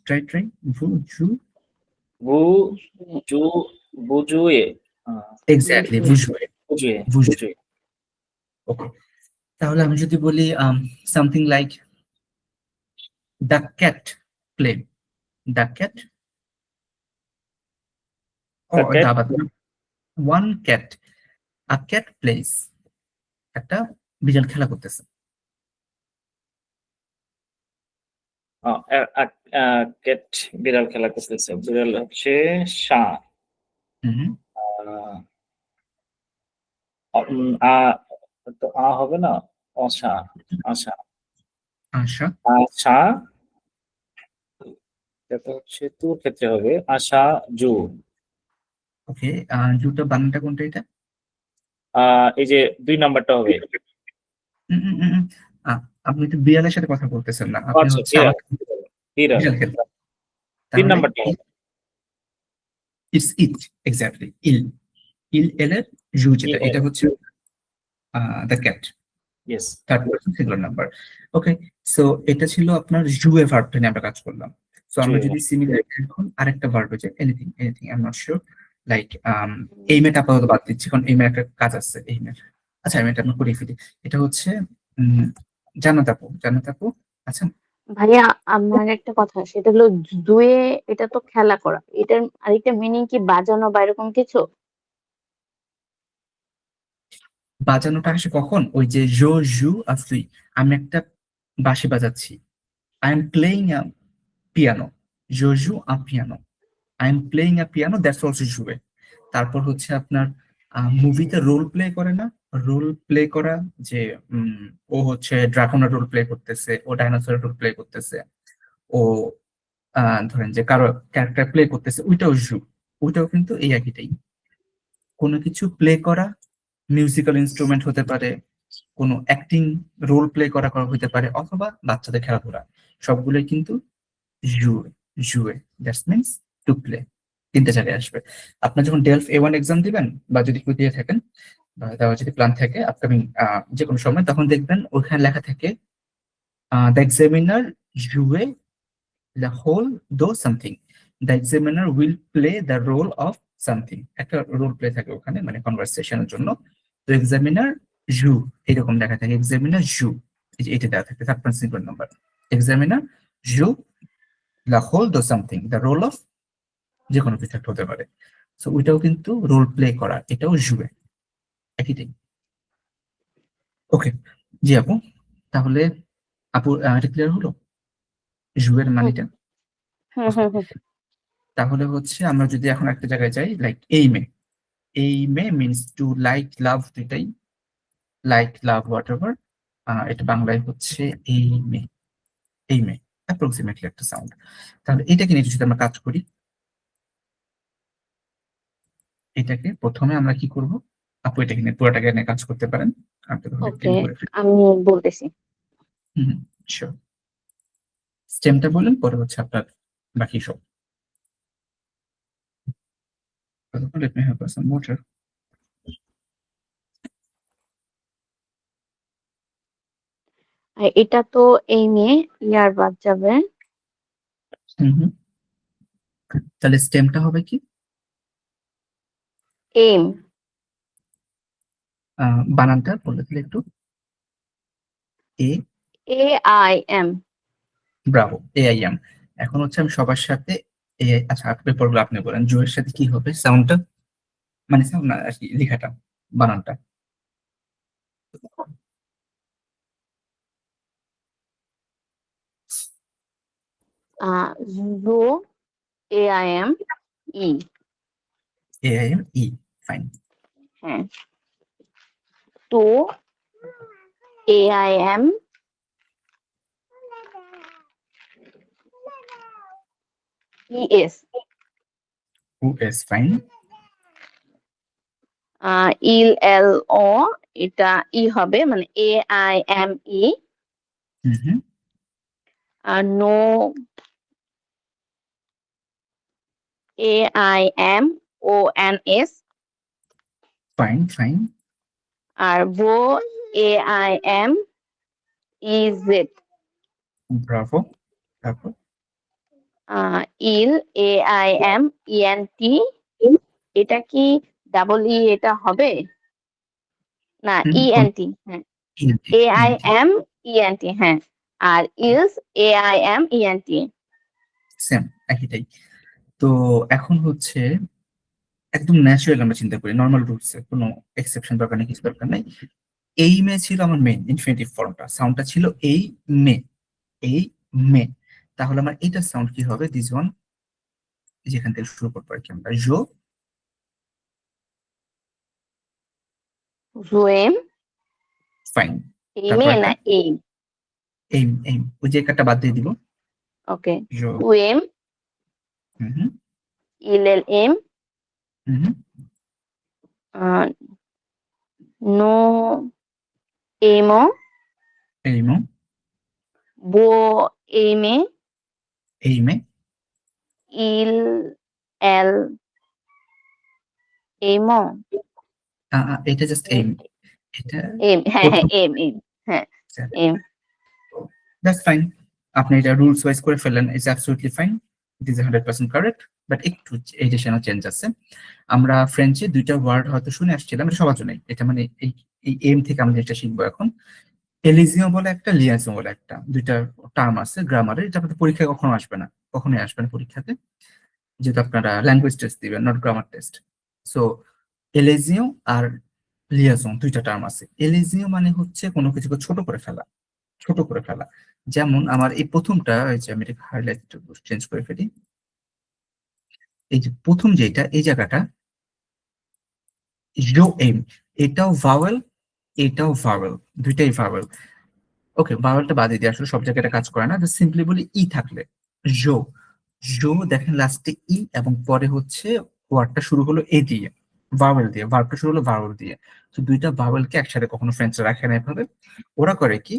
S1: ট্রাই ট্রাই ভু জু
S2: বু জু বুজুয়ে
S1: এক্স্যাক্টলি বুঝবে
S2: বুজুয়ে
S1: বুঝবে।
S2: বুজুয়ে।
S1: ওকে, তাহলে আমি যদি বলি something like the cat play, the cat ও
S2: The cat,
S1: দাবা one cat, a cat plays, একটা বিড়াল খেলা করতেছে।
S2: ক্যাট বিড়াল খেলা করতেছে। বিড়াল হচ্ছে সা
S1: হুম
S2: আ তো হবে না অসা আশা
S1: আশা
S2: আশা এটা হচ্ছে তুর ক্ষেত্রে হবে আশা জু।
S1: ওকে, জুটা বানানটা কোনটা এটা?
S2: এই যে ২ নাম্বারটা হবে।
S1: উম, উম, উম, উম, আপনি তো বিড়ালের সাথে কথা বলতেছেন না, আপনি
S2: আচ্ছা
S1: হচ্ছে
S2: বিড়াল
S1: আমাকে
S2: বিড়াল
S1: বিড়াল খেলতে।
S2: ৩
S1: তাহলে
S2: নাম্বারটা হবে।
S1: ইটস ইট এক্স্যাক্টলি ইল, ইল এলের জু যেটা এটা হচ্ছে the cat,
S2: yes
S1: third person singular number. Okay, so এটা ছিল আপনার জুয়ে ভার্বটা নিয়ে আমরা কাজ করলাম। সো আমরা
S2: জুয়ে
S1: যদি সিমিলার এখন আরেকটা ভার্ব হচ্ছে anything, anything I am not sure, like এইমেট আপাতত বাদ দিচ্ছি কারণ এইমের একটা কাজ আছে এইমের। আচ্ছা আমি এটা আমরা করে ফেলি। এটা হচ্ছে জান্নাত আপু, জান্নাত আপু আচ্ছা
S3: ভাইয়া আমার একটা কথা, সেটা হলো জুয়ে, এটা তো খেলা করা, এটার আরেকটা মিনিং কি বাজানো বা এরকম কিছু?
S1: বাজানোটা আসে কখন? ওই যে জো জু আসুই, আমি একটা বাঁশি বাজাচ্ছি, I am playing a piano, জো জু আ পিয়ানো, I am playing a piano that's also জুয়ে। তারপর হচ্ছে আপনার মুভিতে রোল প্লে করে না, রোল প্লে করা যে ও হচ্ছে ড্রাগনের রোল প্লে করতেছে, ও ডাইনোসরের রোল প্লে করতেছে, ও ধরেন যে কারো ক্যারেক্টার প্লে করতেছে, ওইটাও জু, ওইটাও কিন্তু এই একইটাই। কোনো কিছু প্লে করা, মিউজিক্যাল ইনস্ট্রুমেন্ট হতে পারে, কোনো অ্যাক্টিং রোল প্লে করা করা হতে পারে, অথবা বাচ্চাদের খেলাধুলা, সবগুলোই কিন্তু জুয়ে, জুয়ে দ্যাটস মিনস টু প্লে। তিনটে জায়গায় আসবে। আপনার যখন ডেলফ A1 এক্সাম দিবেন বা যদি কেউ দিয়ে থাকেন বা দেওয়ার যদি প্ল্যান থাকে আপকামিং যে কোনো সময়, তখন দেখবেন ওখানে লেখা থাকে দ্য এক্সামিনার জুয়ে দ্য হোল দো something, the examiner will play the role of something, একটা রোল প্লে থাকে ওখানে মানে কনভারসেশনের জন্য। তো এক্সামিনার জু এরকম লেখা থাকে, এক্সামিনার জু এটা দেওয়া থাকে third person singular number, examiner জু দ্য হোল দো সামথিং, দ্য রোল অফ যে কোনো কিছু একটা হতে পারে। সো ওইটাও কিন্তু রোল প্লে করা, এটাও জুয়ে একইটাই। ওকে, জি আপু, তাহলে আপু এটা ক্লিয়ার হলো জুয়ের
S3: হুম
S1: মানেটা?
S3: হুম হুম হুম।
S1: তাহলে হচ্ছে আমরা যদি এখন একটা জায়গায় যাই, লাইক এইমে মিনস টু লাইক লাভ, দুইটাই লাইক লাভ হোয়াট এভার, এটা বাংলায় হচ্ছে এইমে অ্যাপ্রক্সিমেটলি একটা সাউন্ড। তাহলে এটাকে নিয়ে যদি আমরা কাজ করি, এটাকে প্রথমে আমরা কি করব, আপু এটাকে নিয়ে পুরোটাকে নিয়ে কাজ করতে পারেন।
S3: ওকে, আমি বলতেছি।
S1: শিওর। স্টেমটা বললেন, পরে হচ্ছে আপনার বাকি সব। Let me have some water.
S3: এটা তো এই নিয়ে ইয়ার বাদ যাবে।
S1: হুম। তাহলে স্টেমটা হবে কি?
S3: এম।
S1: বানানটা বলে দিলে একটু। এ
S3: AIM।
S1: Bravo, AIM। এখন হচ্ছে আমি সবার সাথে আচ্ছা পেপারগুলো আপনি বলেন, জোয়ের সাথে কি হবে সাউন্ডটা, মানে সাউন্ড না আর কি, লেখাটা, বানানটা।
S3: জো AIM ই।
S1: AIM ই, ফাইন।
S3: হ্যাঁ, তো AIM ES।
S1: US, fine.
S3: ILO, এটা ই হবে, মানে AIME।
S1: হুম।
S3: আর নো AIMONS।
S1: ফাইন।
S3: আর বো AIMEZ।
S1: ব্রাভো। তারপর
S3: ইল AIMENT। এটা কি ডাবল ই এটা হবে না? ENT, হ্যাঁ, AIMENT, হ্যাঁ। আর ইলস AIMENT।
S1: সেম, একইটাই। তো এখন হচ্ছে একদম ন্যাচারাল আমরা চিন্তা করি, নর্মাল রুটসে কোনো এক্সেপশন দরকার নেই, কিছু দরকার নেই। এই মে ছিল আমার মেইন ইনফিনিটিভ ফর্মটা, সাউন্ডটা ছিল মে এই মে। তাহলে আমার এইটার সাউন্ড কি হবে? দিস ওয়ান, যেখান থেকে শুরু করবো আর কি আমরা, জো।
S3: জোয়েম।
S1: ফাইন।
S3: এমে
S1: তারপর
S3: না
S1: একটা
S3: এইম?
S1: এইম, ওই যে একটা বাদ দিয়ে দিব,
S3: ওকে।
S1: জো।
S3: ওয়েম।
S1: হুম
S3: ILLM।
S1: হুম।
S3: নো এমো।
S1: এইমো,
S3: বো এমে।
S1: এইমে।
S3: ইল এল এমো।
S1: এটা জাস্ট এইম, এটা
S3: এম, হ্যাঁ হ্যাঁ,
S1: প্রথম।
S3: এম। হ্যাঁ, এম।
S1: দ্যাটস ফাইন, আপনি এটা রুলস ওয়াইজ করে ফেললেন, it's absolutely fine, it is 100% correct. But একটু এডিশনাল চেঞ্জ আছে। আমরা ফ্রেঞ্চে দুইটা ওয়ার্ড হয়তো শুনে আসছিলাম, এটা সবার জন্যই, এটা মানে এই এম থেকে আমরা যেটা শিখবো এখন, এলিজিও বলে একটা, লিয়াজো বলে একটা, দুইটা টার্ম আছে গ্রামারের, এটা আপনাদের পরীক্ষায় কখনো আসবে না, কখনোই আসবে না পরীক্ষাতে, যেহেতু আপনারা ল্যাঙ্গুয়েজ টেস্ট দিবেন, not grammar test. So এলিজিও R liaison দুইটা টার্ম আছে। এলিজিও মানে হচ্ছে কোনো কিছুকে ছোট করে ফেলা। যেমন আমার এই প্রথমটা, এই যে আমি এটা হাইলাইট চেঞ্জ করে ফেলি, এই যে প্রথম যেটা, এই জায়গাটা জো এম, এটাও ভাওয়েল, এটাও ভাওয়েল, দুইটাই ভাওয়েল। ওকে, ভাওয়েলটা বাদে দিয়ে আসলে সব জায়গায় এটা কাজ করে না, সিম্পলি বলি ই থাকলে জো, দেখেন লাস্টে ই এবং পরে হচ্ছে ওয়ার্ডটা শুরু হলো এ দিয়ে, ভাওয়েল দিয়ে, ভার্বটা শুরু হলো ভাওয়েল দিয়ে। তো দুইটা ভাওয়েলকে একসাথে কখনো ফ্রেঞ্চরা রাখে না এভাবে, ওরা করে কি,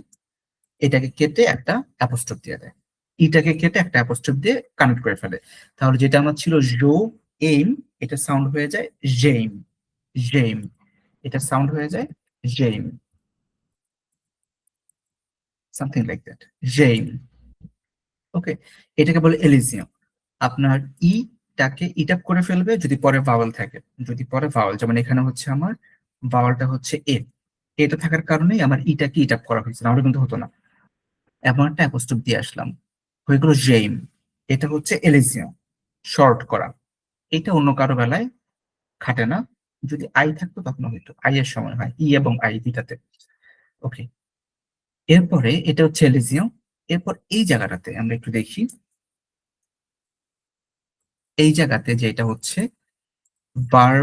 S1: এটাকে কেটে একটা অ্যাপোস্ট্রোফ দিয়ে দেয়, ইটাকে কেটে একটা অ্যাপোস্ট্রোফ দিয়ে কানেক্ট করে ফেলে। তাহলে যেটা আমার ছিল জো এইম, এটা সাউন্ড হয়ে যায় জেইম, জেইম, এটা সাউন্ড হয়ে যায় জেইম, সামথিং লাইক দ্যাট, জেইম। ওকে, এটাকে বলে এলিজিয়াম। আপনার টাকে ইটাপ করে ফেলবে যদি পরে ভাওয়েল থাকে, যদি পরে ভাওয়েল, যেমন এখানে হচ্ছে আমার ভাওয়েলটা হচ্ছে এটা থাকার কারণেই আমার ইটাকে ইটাপ করা হয়েছে, নাহলে কিন্তু হতো না। এমন একটা অ্যাপোস্ট্রোফ দিয়ে আসলাম, হয়ে গেল জেইম। এটা হচ্ছে এলিজিয়াম, শর্ট করা। এটা অন্য কারো বেলায় খাটে না, যদি আই থাকতো তখন হইতো, আই এর সময় হয় ই এবং আই দুটাতে। ওকে, এরপরে এটা হচ্ছে এলিজিয়াম। এরপর এই জায়গাটাতে আমরা একটু দেখি, এই জায়গাতে যেটা হচ্ছে বার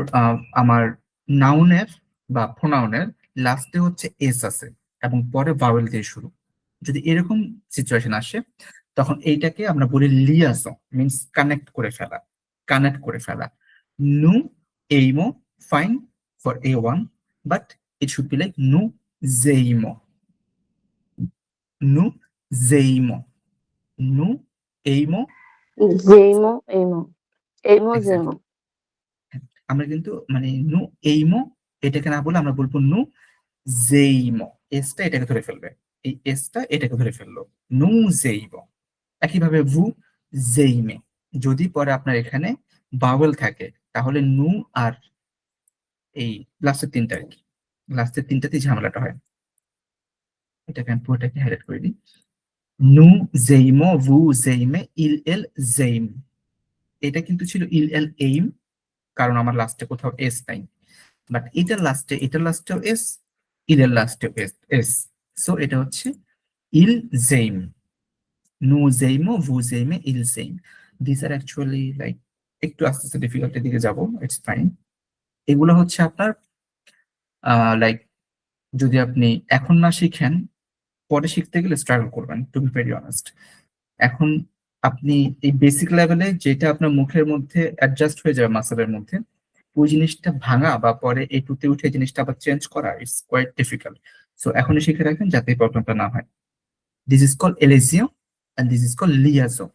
S1: আমার নাউনের বা প্রোনাউনের লাস্টে হচ্ছে এস আছে এবং পরে ভাওয়েল দিয়ে শুরু। যদি এরকম সিচুয়েশন আসে তখন এইটাকে আমরা বলি লিয়াজন, মিন্স কানেক্ট করে ফেলা, কানেক্ট করে ফেলা। নু এইমো fine for a one, but it should be like নু জেইমো, নু জেইমো, নু এইমো।
S3: জেইমো এইমো এইমো
S1: Exactly.
S3: জেইমো।
S1: আমরা কিন্তু মানে নু এইমো এটাকে না বলে আমরা বলবো নু জেইমো, এসটা এটাকে ধরে ফেলবে, এই এসটা এটাকে ধরে ফেললো, নু জেইমো। একইভাবে ভু জেইমে, যদি পরে আপনার এখানে বাওয়েল থাকে তাহলে নু আর এই লাস্টের তিনটা আর কি, লাস্টের তিনটাতেই ঝামেলাটা হয়। এটাকে আমি পুরোটাকে হাইলাইট করে দিই। নু জেইমো, ভু জেইমে, ইল এল জেইম। এটা কিন্তু ছিল ইল এল এইম, কারণ আমার লাস্টে কোথাও এস নাই, বাট এটার লাস্টেও এস, ইলের লাস্টেও এস এস, সো এটা হচ্ছে ইল জেইম, নু জেইমো, ভু জেইমে, ইল জেইম। দিস আর অ্যাকচুয়ালি লাইক একটু আস্তে আস্তে ডিফিকাল্টির দিকে যাব, ইটস ফাইন। এগুলো হচ্ছে আপনার লাইক যদি আপনি এখন না শিখেন পরে শিখতে গেলে স্ট্রাগল করবেন, টু বি ভেরি অনেস্ট। এখন আপনি এই বেসিক লেভেলে যেটা আপনার মুখের মধ্যে অ্যাডজাস্ট হয়ে যাবে মাসেলের মধ্যে, ওই জিনিসটা ভাঙা বা পরে এই টুতে উঠে জিনিসটা আবার চেঞ্জ করা ইটস কোয়াইট ডিফিকাল্ট। সো এখনই শিখে রাখবেন যাতে এই প্রবলেমটা না হয়। দিস ইজ কল এলিজিও এন্ড দিস ইজ কল লিয়াজো।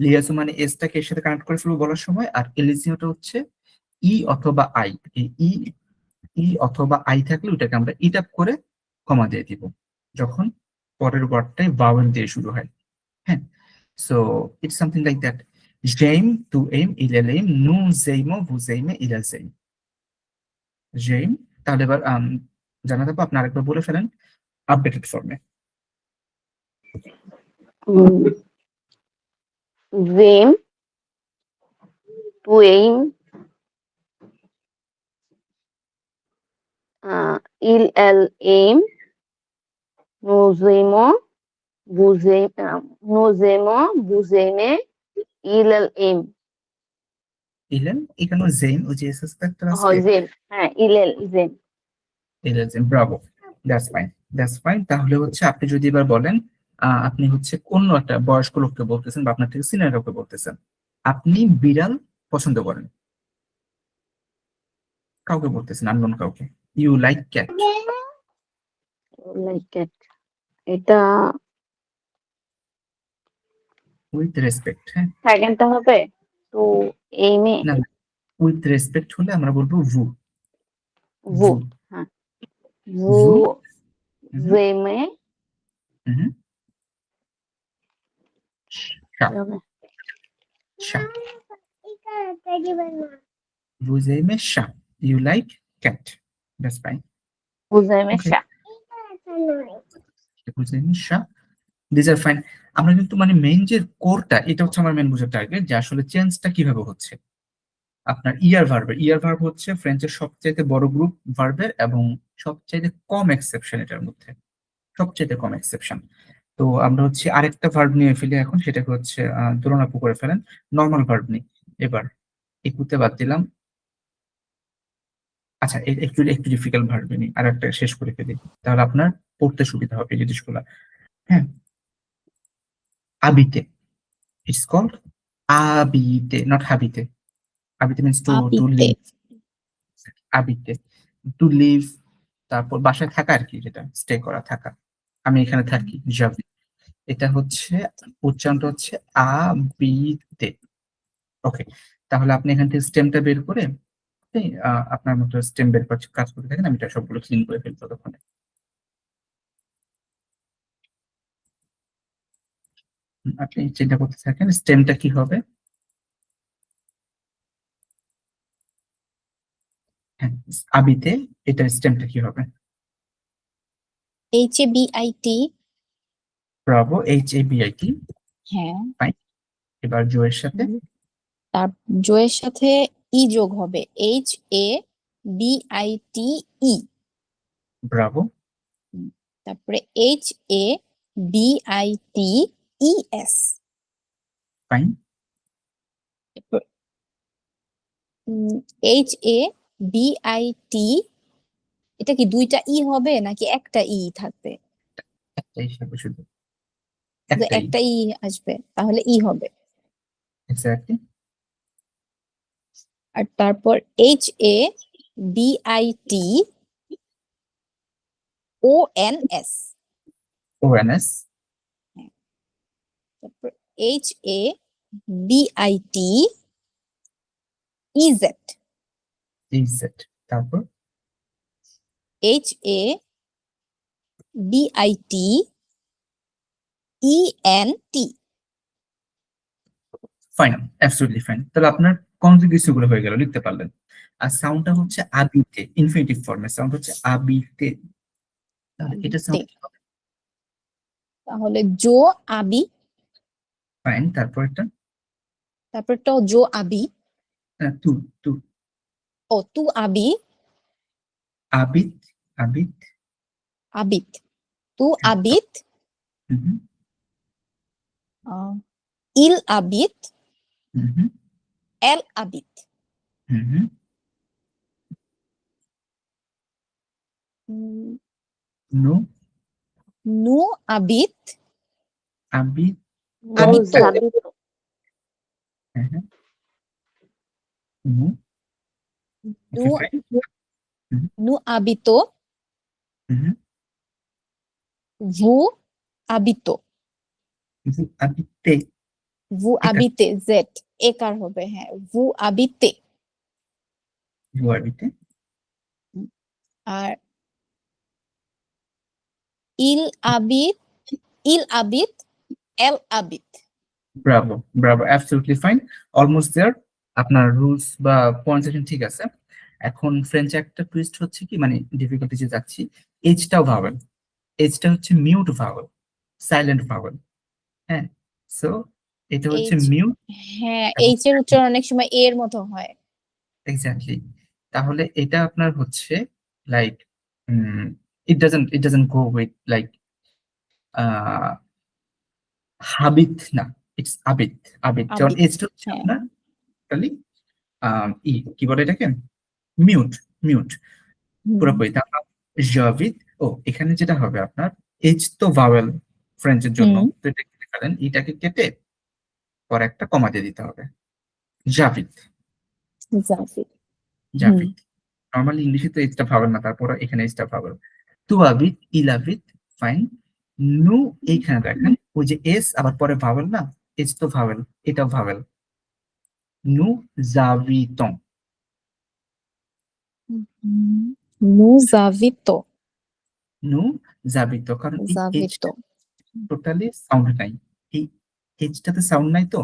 S1: লিয়াজো মানে এসটাকে এর সাথে কানেক্ট করে ফেলবো বলার সময়, আর এলিজিওটা হচ্ছে ই অথবা আই। এই ই অথবা আই থাকলে ওটাকে আমরা ইট আপ করে কমা দিয়ে দিব যখন পরের ওয়ার্ডটাই ভাওয়েল দিয়ে শুরু হয়। হ্যাঁ, so it's something like that. জেইম, টু এইম, ইলেল এইম, নু জেইমো, ভু জেইমে, ইলেল জেইম। জেইম, তাহলে এবার জানা যাবো আপনি আরেকবার বলে ফেলেন আপডেটেড ফর্মে।
S3: জেম, টু এইম, ইল এল এইম, নোজেমো, নোজেমো, বুজেমে, ইল এল এইম।
S1: ইলেন, এখানেও জেইম, ওই যে এসএস একটা আছে,
S3: জেম, হ্যাঁ ইল এল জেম।
S1: ইলেল জেইম, bravo, that's fine, that's fine. তাহলে হচ্ছে আপনি যদি এবার বলেন আপনি হচ্ছে কোন একটা বয়স্ক লোককে বলতেছেন বা আপনার থেকে সিনিয়র কাউকে বলতেছেন, আপনি বিড়াল পছন্দ করেন, কাউকে বলতেছেন, আননোন কাউকে, you like cat,
S3: like cat, এটা
S1: উইথ রেসপেক্ট। হ্যাঁ,
S3: সেকেন্ডটা হবে টু এইমে,
S1: না, উইথ রেসপেক্ট হলে আমরা বলবো ভু,
S3: ভু, হ্যাঁ ভু
S1: ভু,
S3: জেমে,
S1: শা, শা, ভু জেইমে শা, you like cat, that's fine.
S3: বুজেমে
S1: Okay.
S3: শা।
S1: ভু জেইমে শা, দিস আর ফাইন। আমরা কিন্তু মানে মেইন যে কোরটা, এটা হচ্ছে আমার মেইন বোঝার টার্গেট যে আসলে চেঞ্জটা কিভাবে হচ্ছে। আপনার ইয়ার ভার্ব হচ্ছে ফ্রেঞ্চের সবচেয়ে বড় গ্রুপ ভার্বের এবং সবচেয়ে কম এক্সেপশন এটার মধ্যে, সবচেয়ে কম এক্সেপশন। তো আমরা হচ্ছে আরেকটা ভার্ব নিয়ে ফেলি এখন, সেটাকে হচ্ছে ধরুন আপু করে ফেলেন নর্মাল ভার্ব নিই এবার, ইকুতে বাদ দিলাম। আচ্ছা, একটু একটু ডিফিকাল্ট ভার্ব নিই আর একটা শেষ করে ফেলি, তাহলে আপনার পড়তে সুবিধা হবে এই জিনিসগুলো। হ্যাঁ, আবিতে, ইটস কল্ড আবিতে, নট হাবিতে। আবিতে মিনস টু টু
S4: আবিতে।
S1: লিভ, আবিতে টু লিভ, তারপর বাসায় থাকা আর কি, যেটা স্টে করা, থাকা, আমি এখানে থাকি, যাবি। এটা হচ্ছে উচ্চারণটা হচ্ছে আবিতে। ওকে, তাহলে আপনি এখান থেকে স্টেমটা বের করে আপনার মতো স্টেম বের করছে কাজ করতে থাকেন, আমি এটা সবগুলো ক্লিন করে ফেলবো ততক্ষণে। আপনি চিন্তা করতে থাকেন স্টেমটা কি হবে। হ্যাঁ, আবিতে এটার স্টেমটা কি হবে?
S4: HABIT।
S1: Bravo, HABIT।
S4: হ্যাঁ।
S1: এবার জোয়ের সাথে
S4: তার জয়ের সাথে ই যোগ হবে, HABITE।
S1: ব্রাভো,
S4: তারপরে HABITES।
S1: ফাইন।
S4: HABIT, এটা কি দুইটা ই হবে নাকি একটা ই থাকবে?
S1: একটাই হিসাবে শুধু
S4: শুধু
S1: একটাই
S4: একটা ই আসবে, তাহলে ই হবে।
S1: এক্স্যাক্টলি।
S4: আর তারপর HABITONS,
S1: ওএনএস
S4: তারপর HABITEZ,
S1: ইজেড, তারপর
S4: HABITENT।
S1: Fine, absolutely fine. তাহলে আপনার কনজুগেসি গুলো হয়ে গেল, লিখতে পারলেন। আর সাউন্ডটা হচ্ছে আবিতে, ইনফিনিটিভ ফর্মে সাউন্ড হচ্ছে আবিতে। তাহলে এটা সাউন্ড
S4: তাহলে জো আবি,
S1: ফাইন। তারপর একটা
S4: তারপর তো জো আবি,
S1: তু, তু,
S4: ও তু আবি,
S1: আবিত, আবিত,
S4: আবিত, তু আবিত,
S1: হুম,
S4: ইল আবিত,
S1: হুম,
S4: এল আবিত,
S1: হুম, নু,
S4: নু আবিত,
S1: আবিত,
S4: আবিতো,
S3: মুজাবিতো,
S1: হ্যাঁ, নু,
S4: নু
S1: ওকে ফাইন,
S4: নু আবিতো,
S1: হুম,
S4: ভু আবিতো,
S1: আবিতে,
S4: ভু
S1: এটা
S4: আবিতে, জেড একার হবে, হ্যাঁ, ভু আবিতে।
S1: ভু আবিতে,
S4: আর ইল আবিত, ইল আবিত, এল আবিত।
S1: Bravo, bravo, absolutely fine, almost there. আপনার রুলস বা প্রনাউন্সিয়েশন ঠিক আছে। এখন ফ্রেঞ্চে একটা টুইস্ট হচ্ছে কি, মানে ডিফিকাল্টি যে যাচ্ছি, এইচটাও ভাওয়েল, এইচটা হচ্ছে মিউট ভাওয়েল, সাইলেন্ট ভাওয়েল। হ্যাঁ, সো এটা হচ্ছে
S4: এইচ,
S1: মিউট
S4: হ্যাঁ,
S1: এবং
S4: এইচ এর উচ্চারণ অনেক সময় এর মতো হয়।
S1: এক্স্যাক্টলি। তাহলে এটা আপনার হচ্ছে like it doesn't go with like হাবিত না, ইটস আবিত, আবিত। যেমন
S4: আবিত,
S1: এইচটা হচ্ছে
S4: হ্যাঁ,
S1: আপনার খালি কি বলে এটাকে, মিউট, মিউট পুরোপুরি। তারপর জাভিদ, ও এখানে যেটা হবে আপনার, এইচ তো ভাওয়েল ফ্রেঞ্চের জন্য,
S4: হুম,
S1: তো এটা কেটে ফেলেন, এটাকে কেটে পরে একটা কমা দিয়ে দিতে হবে, জাভিদ,
S4: জাফির, হুম,
S1: জাভিদ। নর্মালি ইংলিশে তো এইচটা ভাওয়েল না, তারপর এখানে এইচটা ভাওয়েল। তু আবিদ, ইলাভিদ, ফাইন। নু, এইখানে দেখেন ওই যে এস আবার পরে ভাওয়েল না, এইচ তো ভাওয়েল, এটাও ভাওয়েল। নু জাভিতং,
S4: নু জাভিতো,
S1: নু জাভিত, কারণ এই
S4: জাভিতো,
S1: এইচটা টোটালি সাউন্ড নাই, এই এইচটাতে সাউন্ড নাই তো,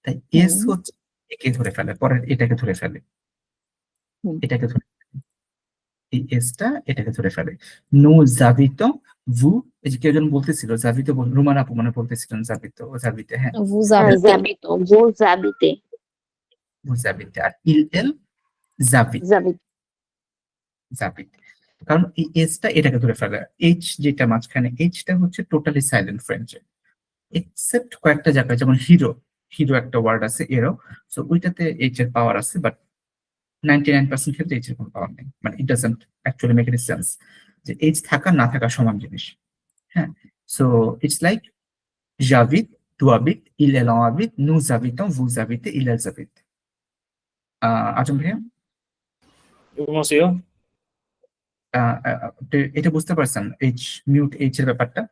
S1: তাই এস
S4: হুম,
S1: হচ্ছে একে ধরে ফেলে, পরে এটাকে ধরে ফেলে,
S4: হুম,
S1: এটাকে ধরে এই এসটা এটাকে ধরে ফেলে। নো জাবিত, ভু, এই যে কেউ জন বলতেছিল জাবিত, রুমান আপু মনে বলতেছিলেন জাবিত, ও জাবিতে, হ্যাঁ,
S4: ভু জাভিতে,
S3: জাবিতো, মুজাবিতে,
S1: ভু জাবিতে। আর ইল এল জাবিত,
S3: জাবিত,
S1: জাবিত, কারণ এই এসটা এটাকে ধরে ফেলে। এইচ যেটা মাঝখানে, এইচটা হচ্ছে টোটালি সাইলেন্ট ফ্রেঞ্চে, এক্সেপ্ট কয়েকটা জায়গায়, যেমন হিরো, হিরো একটা ওয়ার্ড আছে এরো, সো ওইটাতে এইচ এর পাওয়ার আছে, বাট 99% ক্ষেত্রে এইচ এর কোনো পাওয়ার নেই, মানে it doesn't actually make any sense যে এইচ থাকা না থাকা সমান জিনিস। হ্যাঁ, so it's like Javid, tu habites, il elle en habite, nous habitons, vous habitez, il elles habite। আজম ভাইয়া,
S2: মসিও,
S1: এটা বুঝতে পারছেন এইচ, মিউট এইচ এর ব্যাপারটা?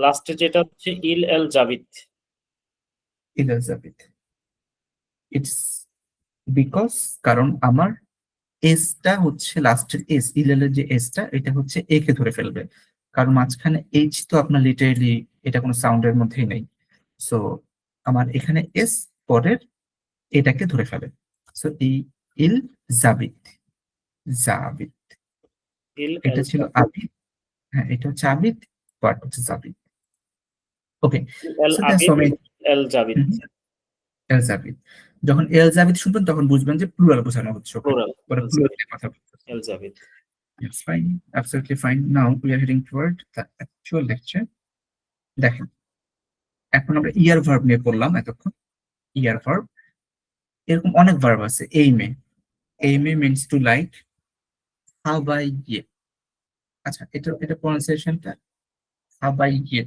S2: লাস্টে যেটা হচ্ছে ইল এল জাবিত।
S1: ইল elles habite, ইটস বিকজ, কারণ আমার এসটা হচ্ছে লাস্টের এস, ইলেলের যে এসটা এটা হচ্ছে এ কে ধরে ফেলবে, কারণ মাঝখানে এইচ তো আপনার লিটারেলি এটা কোনো সাউন্ডের মধ্যেই নেই। সো আমার এখানে এস পরের এটাকে ধরে ফেলে, সো এই ইল জাবিত, জাবিত,
S2: ইল এল
S1: এটা ছিল আবিদ। হ্যাঁ, এটা হচ্ছে আবিদ, পার্ট হচ্ছে জাবিদ। ওকে,
S2: এল
S1: সো দ্যাটস
S2: আবিদ,
S1: সো মেনি।
S2: এল জাবিত,
S1: এল জাবিদ, যখন এল জাবিদ শুনবেন তখন বুঝবেন যে প্লুরাল বোঝানো হচ্ছে ওখানে,
S2: প্লুরাল,
S1: ওরা
S2: এল
S1: প্লুরাল
S2: জাবিত,
S1: নিয়ে কথা বলতেছে।
S2: এল জাবিত।
S1: Yes, fine, absolutely fine. Now we are heading toward the actual lecture. দেখেন, এখন আমরা ইয়ার ভার্ব নিয়ে পড়লাম এতক্ষণ, ইয়ার ভার্ব। এরকম অনেক ভার্ব আছে। এইমে, এইমে মিনস টু লাইক, হাবাইয়ে। আচ্ছা, এটা প্রনাউন্সিয়েশনটা হাবাইয়ে,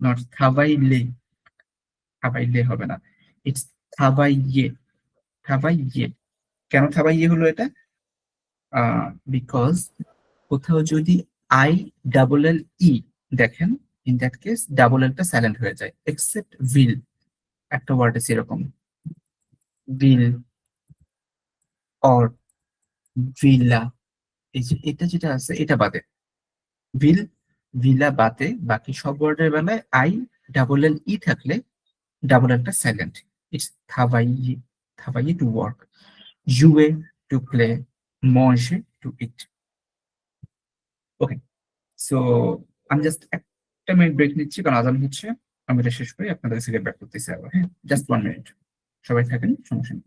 S1: নট থাবাইলে। থাবাইলে হবে না, ইটস থাবাইয়ে, থাবাইয়ে। কেন থাবাইয়ে হলো এটা? বিকজ কোথাও যদি আই ডাবল এল ই দেখেন, in that case double এলটা silent হয়ে যায়, এক্সেপ্ট উইল। একটা ওয়ার্ড আছে এরকম, উইল অর ভিলা, এই যে এটা যেটা আছে এটা বাদে, উইল ভিলা বাদে বাকি সব ওয়ার্ডের বেলায় আই ডাবল এল ই থাকলে ডাবল এলটা সাইলেন্ট। ইটস থাবাইয়ে, থাবাইয়ে টু ওয়ার্ক, জুয়ে টু প্লে, মঞ্জে টু ইট। ওকে, সো আমি জাস্ট একটা মিনিট ব্রেক নিচ্ছি, কারণ আজান হচ্ছে। আমি এটা শেষ করি, আপনাদের কাছে ব্যাক করতেছি আবার। হ্যাঁ, জাস্ট 1 মিনিট, সবাই থাকেন, সমস্যা নেই।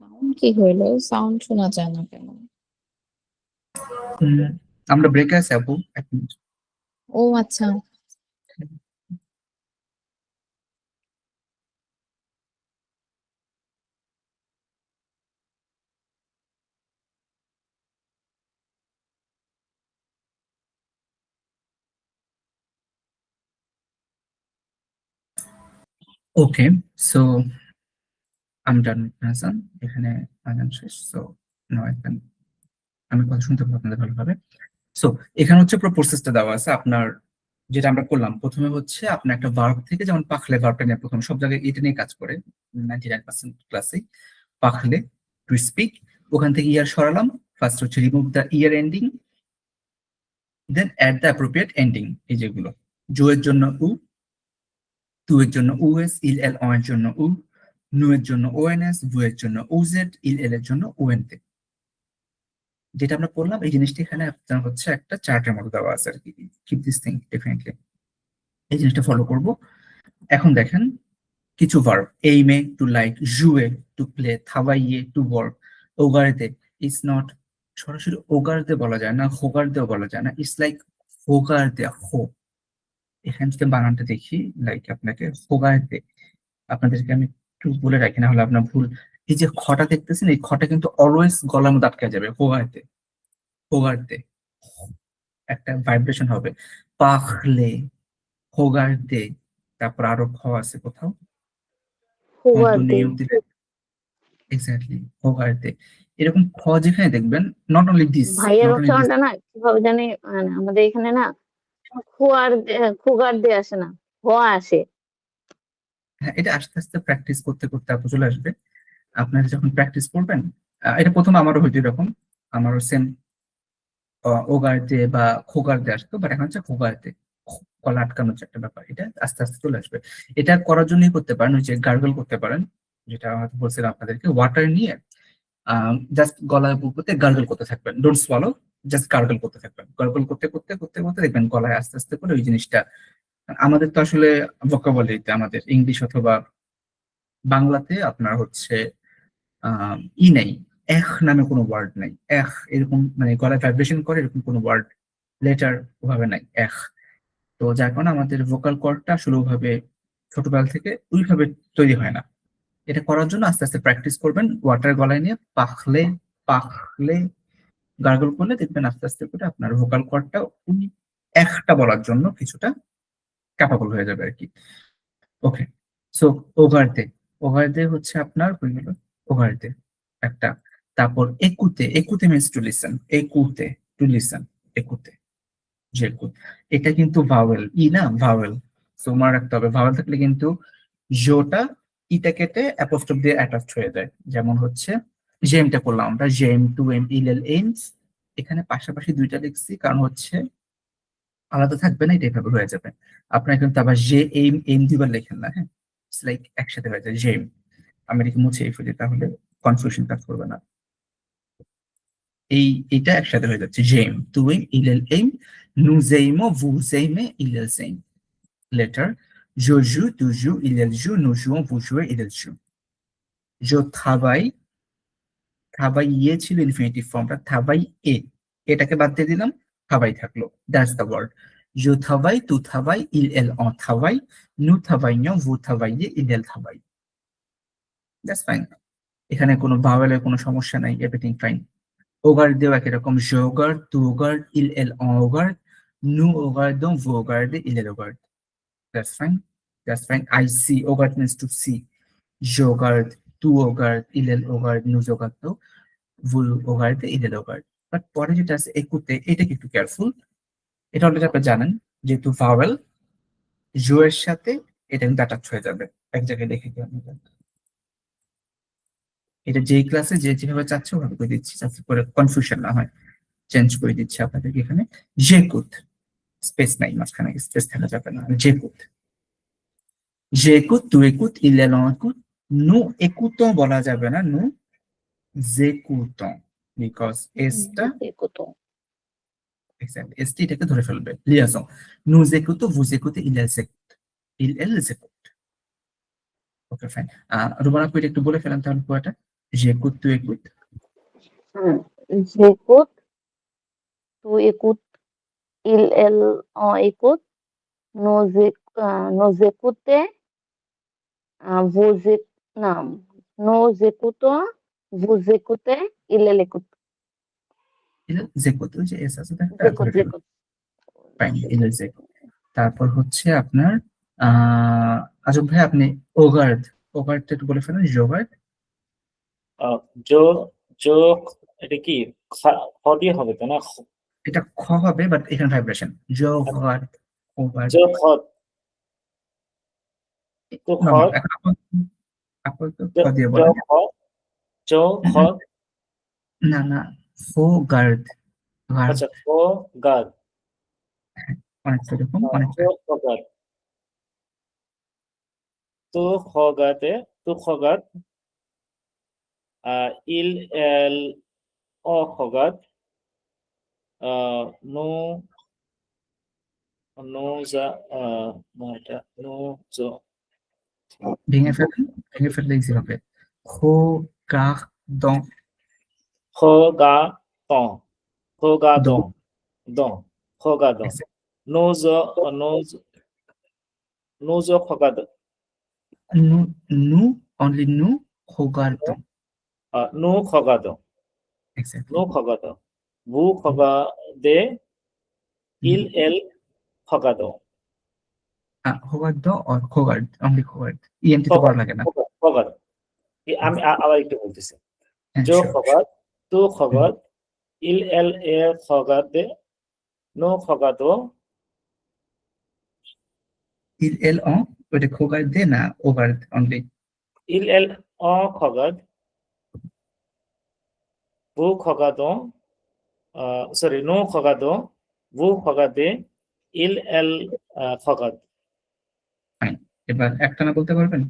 S4: সাউন্ড কি হইলো? সাউন্ড শোনা যায় না কেন?
S1: উম, আমরা ব্রেকে আছি আপু, 1 মিনিট।
S4: ও আচ্ছা,
S1: ওকে, সো আমি ডান হাসান, এখানে আজান শেষ। সো নাও আমি কথা শুনতে পাবো আপনাদের ভালোভাবে। সো এখানে হচ্ছে পুরো প্রসেসটা দেওয়া আছে আপনার। যেটা আমরা করলাম প্রথমে হচ্ছে আপনার একটা ভার্ব থেকে, যেমন পাখলে ভার্বটা নিয়ে প্রথম সব জায়গায় এটা নিয়ে কাজ করে 99% ক্লাসে। পাখলে টু স্পিক, ওখান থেকে ইয়ার সরালাম। ফার্স্ট হচ্ছে রিমুভ দ্য ইয়ার ending, then add the appropriate ending. এই যেগুলো, জো এর জন্য উ, তু এর জন্য ওএস, ইল এল অ এর জন্য উ, নু এর জন্য ওএনএস, ভু এর জন্য ওজেড, ইল এল এর জন্য ওএনতে। যেটা আমরা করলাম এই জিনিসটা এখানে আপনার হচ্ছে একটা চার্টের মতো দেওয়া আছে আর কি। কিপ দিস থিং ডেফিনেটলি, এই জিনিসটা ফলো করব। এখন দেখেন কিছু ভার্ব, এইমে টু লাইক, জুয়ে টু প্লে, থাবাইয়ে টু ওয়ার্ক, ওগারদে। ইটস নট সরাসরি ওগারদে বলা যায় না, হোগারদেও বলা যায় না, ইটস লাইক হোগারদে, হো। এখান থেকে বানানটা দেখি, লাইক আপনাকে হোগারদে। আপনাদেরকে আমি একটু বলে রাখি, না হলে আপনার ভুল। এই যে খটা দেখতেছেন, এই খটা কিন্তু অলওয়েজ গলার মধ্যে আটকে যাবে, হোগারদে, হোগারদে। একটা ভাইব্রেশন হবে, পাখলে, হোগারদে। তারপর আরো খ আছে কোথাও,
S3: হুয়ারদে।
S1: কন্টিনিউ দিলে, এক্স্যাক্টলি হোগারদে। এরকম খ যেখানে দেখবেন, নট অনলি দিস,
S3: ভাইয়ের
S1: নট অনলি দিস।
S3: উচ্চারণটা না কিভাবে জানি, মানে আমাদের এখানে না খুগার দিয়ে আসে না, হোয়া আসে।
S1: হ্যাঁ, এটা আস্তে আস্তে প্র্যাকটিস করতে করতে আপু চলে আসবে। আপনারা যখন প্র্যাকটিস করবেন, এটা প্রথম আমারও হইতো এরকম, আমারও সেম ওগারদে বা খোগারদে আসতো, বাট এখন হচ্ছে খোগারদে, গলা আটকানোর যে একটা ব্যাপার, এটা আস্তে আস্তে চলে আসবে। এটা করার জন্যই করতে পারেন, ওই যে গার্গল করতে পারেন, যেটা হয়তো বলছিলাম আপনাদেরকে, ওয়াটার নিয়ে জাস্ট গলায় করতে গার্গল করতে থাকবেন, ডোন্ট সোয়ালো, জাস্ট গার্গল করতে থাকবেন। গার্গল করতে করতে করতে করতে দেখবেন গলায় আস্তে আস্তে করে ওই জিনিসটা। আমাদের তো আসলে ভোকাবুলারিতে, আমাদের ইংলিশ অথবা বাংলাতে আপনার হচ্ছে ই নেই, এখ নামে কোনো ওয়ার্ড নাই। এখ এরকম মানে গলায় ভাইব্রেশন করে এরকম কোনো ওয়ার্ড, লেটার ওভাবে নাই এখ। তো যার কারণে আমাদের ভোকাল কর্ডটা আসলে ওভাবে ছোটবেলা থেকে ওইভাবে তৈরি হয় না। এটা করার জন্য আস্তে আস্তে প্র্যাকটিস করবেন, ওয়াটার গলায় নিয়ে পাখলে, পাখলে, গার্গল করলে দেখবেন আস্তে আস্তে করে আপনার ভোকাল কর্ডটা ওই একটা বলার জন্য কিছুটা ক্যাপাবল হয়ে যাবে আর কি। ওকে, সো ওভারদে, ওভারদে হচ্ছে আপনার হয়ে গেল ওভারদে একটা। তারপর একুতে, একুতে মিনস টু লিসেন, একুতে টু লিসেন, একুতে যেকুত, এটা কিন্তু ভাওয়েল, ই না ভাওয়েল, সো মনে রাখতে হবে ভাওয়েল থাকলে কিন্তু জোটা ইটা কেটে অ্যাপোস্ট্রফ দিয়ে অ্যাটাচড হয়ে যায়। যেমন হচ্ছে জেমটা করলাম আমরা, জেম টু এম ইল এইমস, এখানে পাশাপাশি দুইটা লিখছি কারণ হচ্ছে আলাদা থাকবে না, এটা এভাবে হয়ে যাবে। আপনার কিন্তু আবার জে এইম, এইম দুবার লেখেন না, হ্যাঁ, ইটস লাইক একসাথে হয়ে যায় জেম। আমি এটাকে মুছে ফেলি তাহলে কনফিউশন কাজ করবে না। এইটা একসাথে হয়ে যাচ্ছে জেম টু এম ইল এইম, নুজেইমো ভুজেইমে ইল same. Letter je joue, tu joues, il joue, nous jouons, vous jouez, il joue. Je travaille, travailler ছিল ইনফিনিটিভ ফর্মটা, travailler এটাকে বাদ দিয়ে দিলাম, travail থাকলো, that's the word. je travaille, tu travailles, il on travaille, nous travaillons, vous travaillez, il travaille. That's fine, এখানে কোনো ভাওয়েলের কোনো সমস্যা নাই, এভরিথিং ফাইন। ওগার দিয়েও একই রকম, je regarde, tu regardes, il on regarde, nous regardons, vous regardez, il regarde. That's fine. That's fine. I see. Ogard means to see. Je regarde, tu regardes, il regarde, nous regardons, vous regardez, il regarde. But পরে যেটা আছে একুতে, এটা কি একটু কেয়ারফুল। এটা অলরেডি আপনি জানেন, যেহেতু ভাওয়েল জো এর সাথে এটা কিন্তু অ্যাটাচ হয়ে যাবে। এক জায়গায় দেখে কি আমি এটা যেই ক্লাসে যে যেভাবে চাচ্ছে ওভাবে করে দিচ্ছি, যাতে করে কনফিউশন না হয়। চেঞ্জ করে দিচ্ছি আপনাদেরকে এখানে। জেকুত, স্পেস নাই মাঝখানে, স্পেস থাকা যাবে না। জেকুত, j'écoute, tu écoutes, il écoute, nous écoutons বলা যাবে না, nous écoutons, because এসটা
S3: একুতো
S1: এক্স্যাক্টলি এসটি এটাকে ধরে ফেলবে, লিয়াison, nous écoutons, vous écoutez, il écoute, il elles écoute। Okay fine, Rubana আপনি একটু বলে ফেলেন তাহলে পুরোটা, j'écoute, tu écoutes।
S3: j'écoute, tu écoutes, il on écoute, nous écoutez, vous non, nous écoutons, vous écoutez, il écoute.
S1: il écoute, ওই যে এস আছে একটা
S3: J'écoute,
S1: ধরে ফেলবে,
S3: j'écoute.
S1: Fine, il écoute। তারপর হচ্ছে আপনার আজব ভাই আপনি ওগার্ড, ওগার্ডটা একটু বলে ফেলেন, জোগার্ড।
S2: জো জো এটা কি খ দিয়ে হবে তো না?
S1: এটা খ হবে, বাট এখানে ভাইব্রেশন, জোগার্ড, ওগার্ড।
S2: জো খ তো খ
S1: এখন আপাতত খ
S2: জো
S1: দিয়ে
S2: জো
S1: বলেন।
S2: খ জো খ
S1: না না, ফোগার্ড, গার্ড,
S2: আচ্ছা খ গাদ
S1: অনেকটা এরকম, অনেকটা
S2: তো খ গাদ তো খ গাতে তো খ গাদ ইল এল ও খ গাদ নো নো যা না এটা নো জো
S1: ভেঙে ফেললে ইজি হবে। খো গাহ দং,
S2: খ গা তং খ গা
S1: দং,
S2: দং দং খ গা দং নো জো নো নো জো খ গা দং
S1: নু, নু, অনলি নু, খোগার দং,
S2: নো খ গা দং
S1: এক্স্যাক্টলি।
S2: নো খ গা দং ভু খ গা দে ইল এল খ গা দং
S1: খোগার দ অর খোগার্ড, অনলি খোগার্ড, ইএনটি তো করা লাগে না।
S2: খ গা দং আমি আবার একটু বলতেছি
S1: হ্যাঁ,
S2: জো
S1: sure,
S2: খ গা তো খ গা ইল এল এ খ গা দে নো খ গা দং
S1: il el en, ওটা খোগার দে না, ওগার only.
S2: il el o khogad vu khogado sorry no khogado vu khogade il el khogad
S1: fine, এবার একটানা বলতে পারবেন?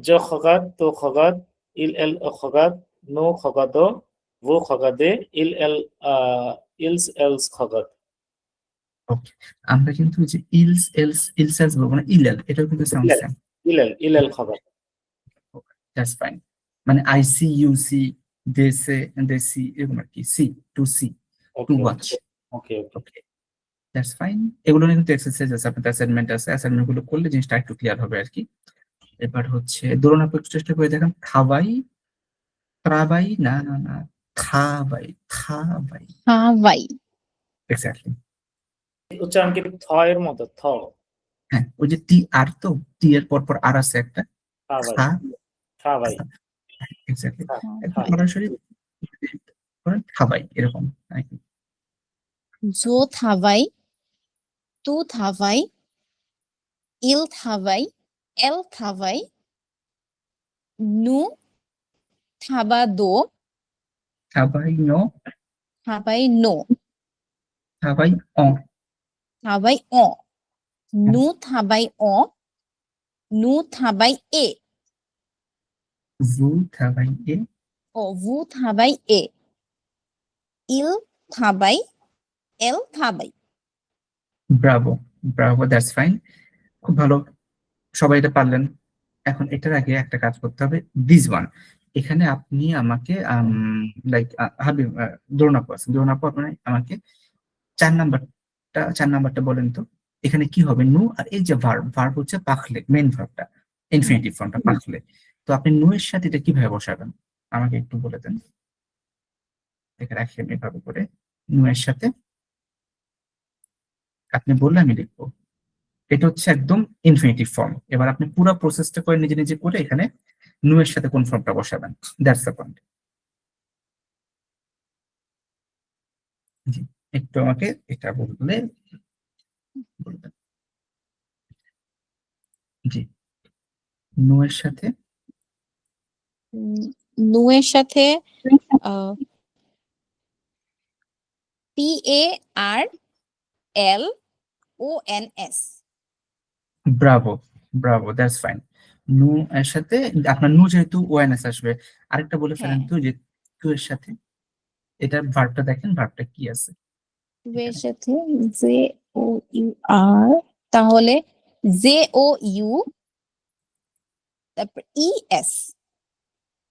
S2: jo khogad to khogad il el khogad no khogado vu khogade il el ils els khogad
S1: ওকে, আমরা কিন্তু যে ইলস এলস ইলসেলস বলবো না, ইলেল, এটাও কিন্তু sound same.
S2: il el khogad
S1: that's fine, মানে I see, you see, they see, এরকম আর কি, see to see, to watch.
S2: okay
S1: okay, that's fine. এগুলো নিয়ে কিন্তু এক্সারসাইজ আছে, আপনাদের অ্যাসাইনমেন্ট আছে, অ্যাসাইনমেন্ট গুলো করলে জিনিসটা একটু ক্লিয়ার হবে আর কি। এবার হচ্ছে ধরুন আপনি একটু চেষ্টা করে দেখেন, খাবাই, ত্রাবাই, না না না, থাবাই, থাবাই,
S4: খাওয়াই,
S1: এক্স্যাক্টলি।
S2: উচ্চারণ কি থ এর মতো থ?
S1: হ্যাঁ, ওই যে টি আর, তো টি এর পর পর আর আছে একটা,
S2: খাবাই,
S1: খা,
S2: খাবাই,
S1: এক্স্যাক্টলি। একদম
S2: খাই।
S1: সরাসরি করেন খাবাই, এরকম আর কি।
S4: জো থাবাই, তু থাবাই, ইল থাবাই, এল থাবাই, নু থাবাদো,
S1: খাবাই নো,
S4: থাবাই নো,
S1: খাবাই অ,
S4: থাবাই অ, নু থাবাই অ, নু থাবাই এ,
S1: ভু খাবাই এ,
S4: ও ভু থাবাই এ, ইল থাবাই, এল থাবাই।
S1: ব্রাভো, ব্রাভো, দ্যাটস ফাইন, খুব ভালো, সবাই এটা পারলেন। এখন এটার আগে একটা কাজ করতে হবে, দিস ওয়ান। এখানে আপনি আমাকে লাইক হাবিব, দৌড় আপু আছে, দৌড় আপু, আপনি আমাকে 4 নাম্বারটা বলেন তো। এখানে কি হবে, নু, আর এই যে ভার্ব, ভার্ব হচ্ছে পাখলে, মেন ভার্বটা, ইনফিনিটিভ ফর্মটা পাখলে। তো আপনি নু এর সাথে এটা কিভাবে বসাবেন আমাকে একটু বলে দেন। এখানে রাখি আমি এভাবে করে, নু এর সাথে আপনি বললে আমি লিখবো। এটা হচ্ছে একদম ইনফিনিটিভ ফর্ম। এবার আপনি পুরো প্রসেসটা করে নিজে নিজে করে এখানে নু এর সাথে কোন ফর্মটা বসাবেন, দ্যাটস দ্য পয়েন্ট। জি, একটু আমাকে এটা বললে বলবেন। জি, নু এর সাথে
S4: নু এর সাথে PARLONS।
S1: Bravo, bravo, that's fine. নু এর সাথে আপনার নু যেহেতু ওএনএস আসবে, আরেকটা বলে ফেলেন
S4: হ্যাঁ,
S1: তো যে টু এর সাথে, এটার ভার্বটা দেখেন, ভার্বটা কি আছে
S4: টু এর
S1: এখানে।
S4: সাথে JOUR, তাহলে JOU, তারপর ES।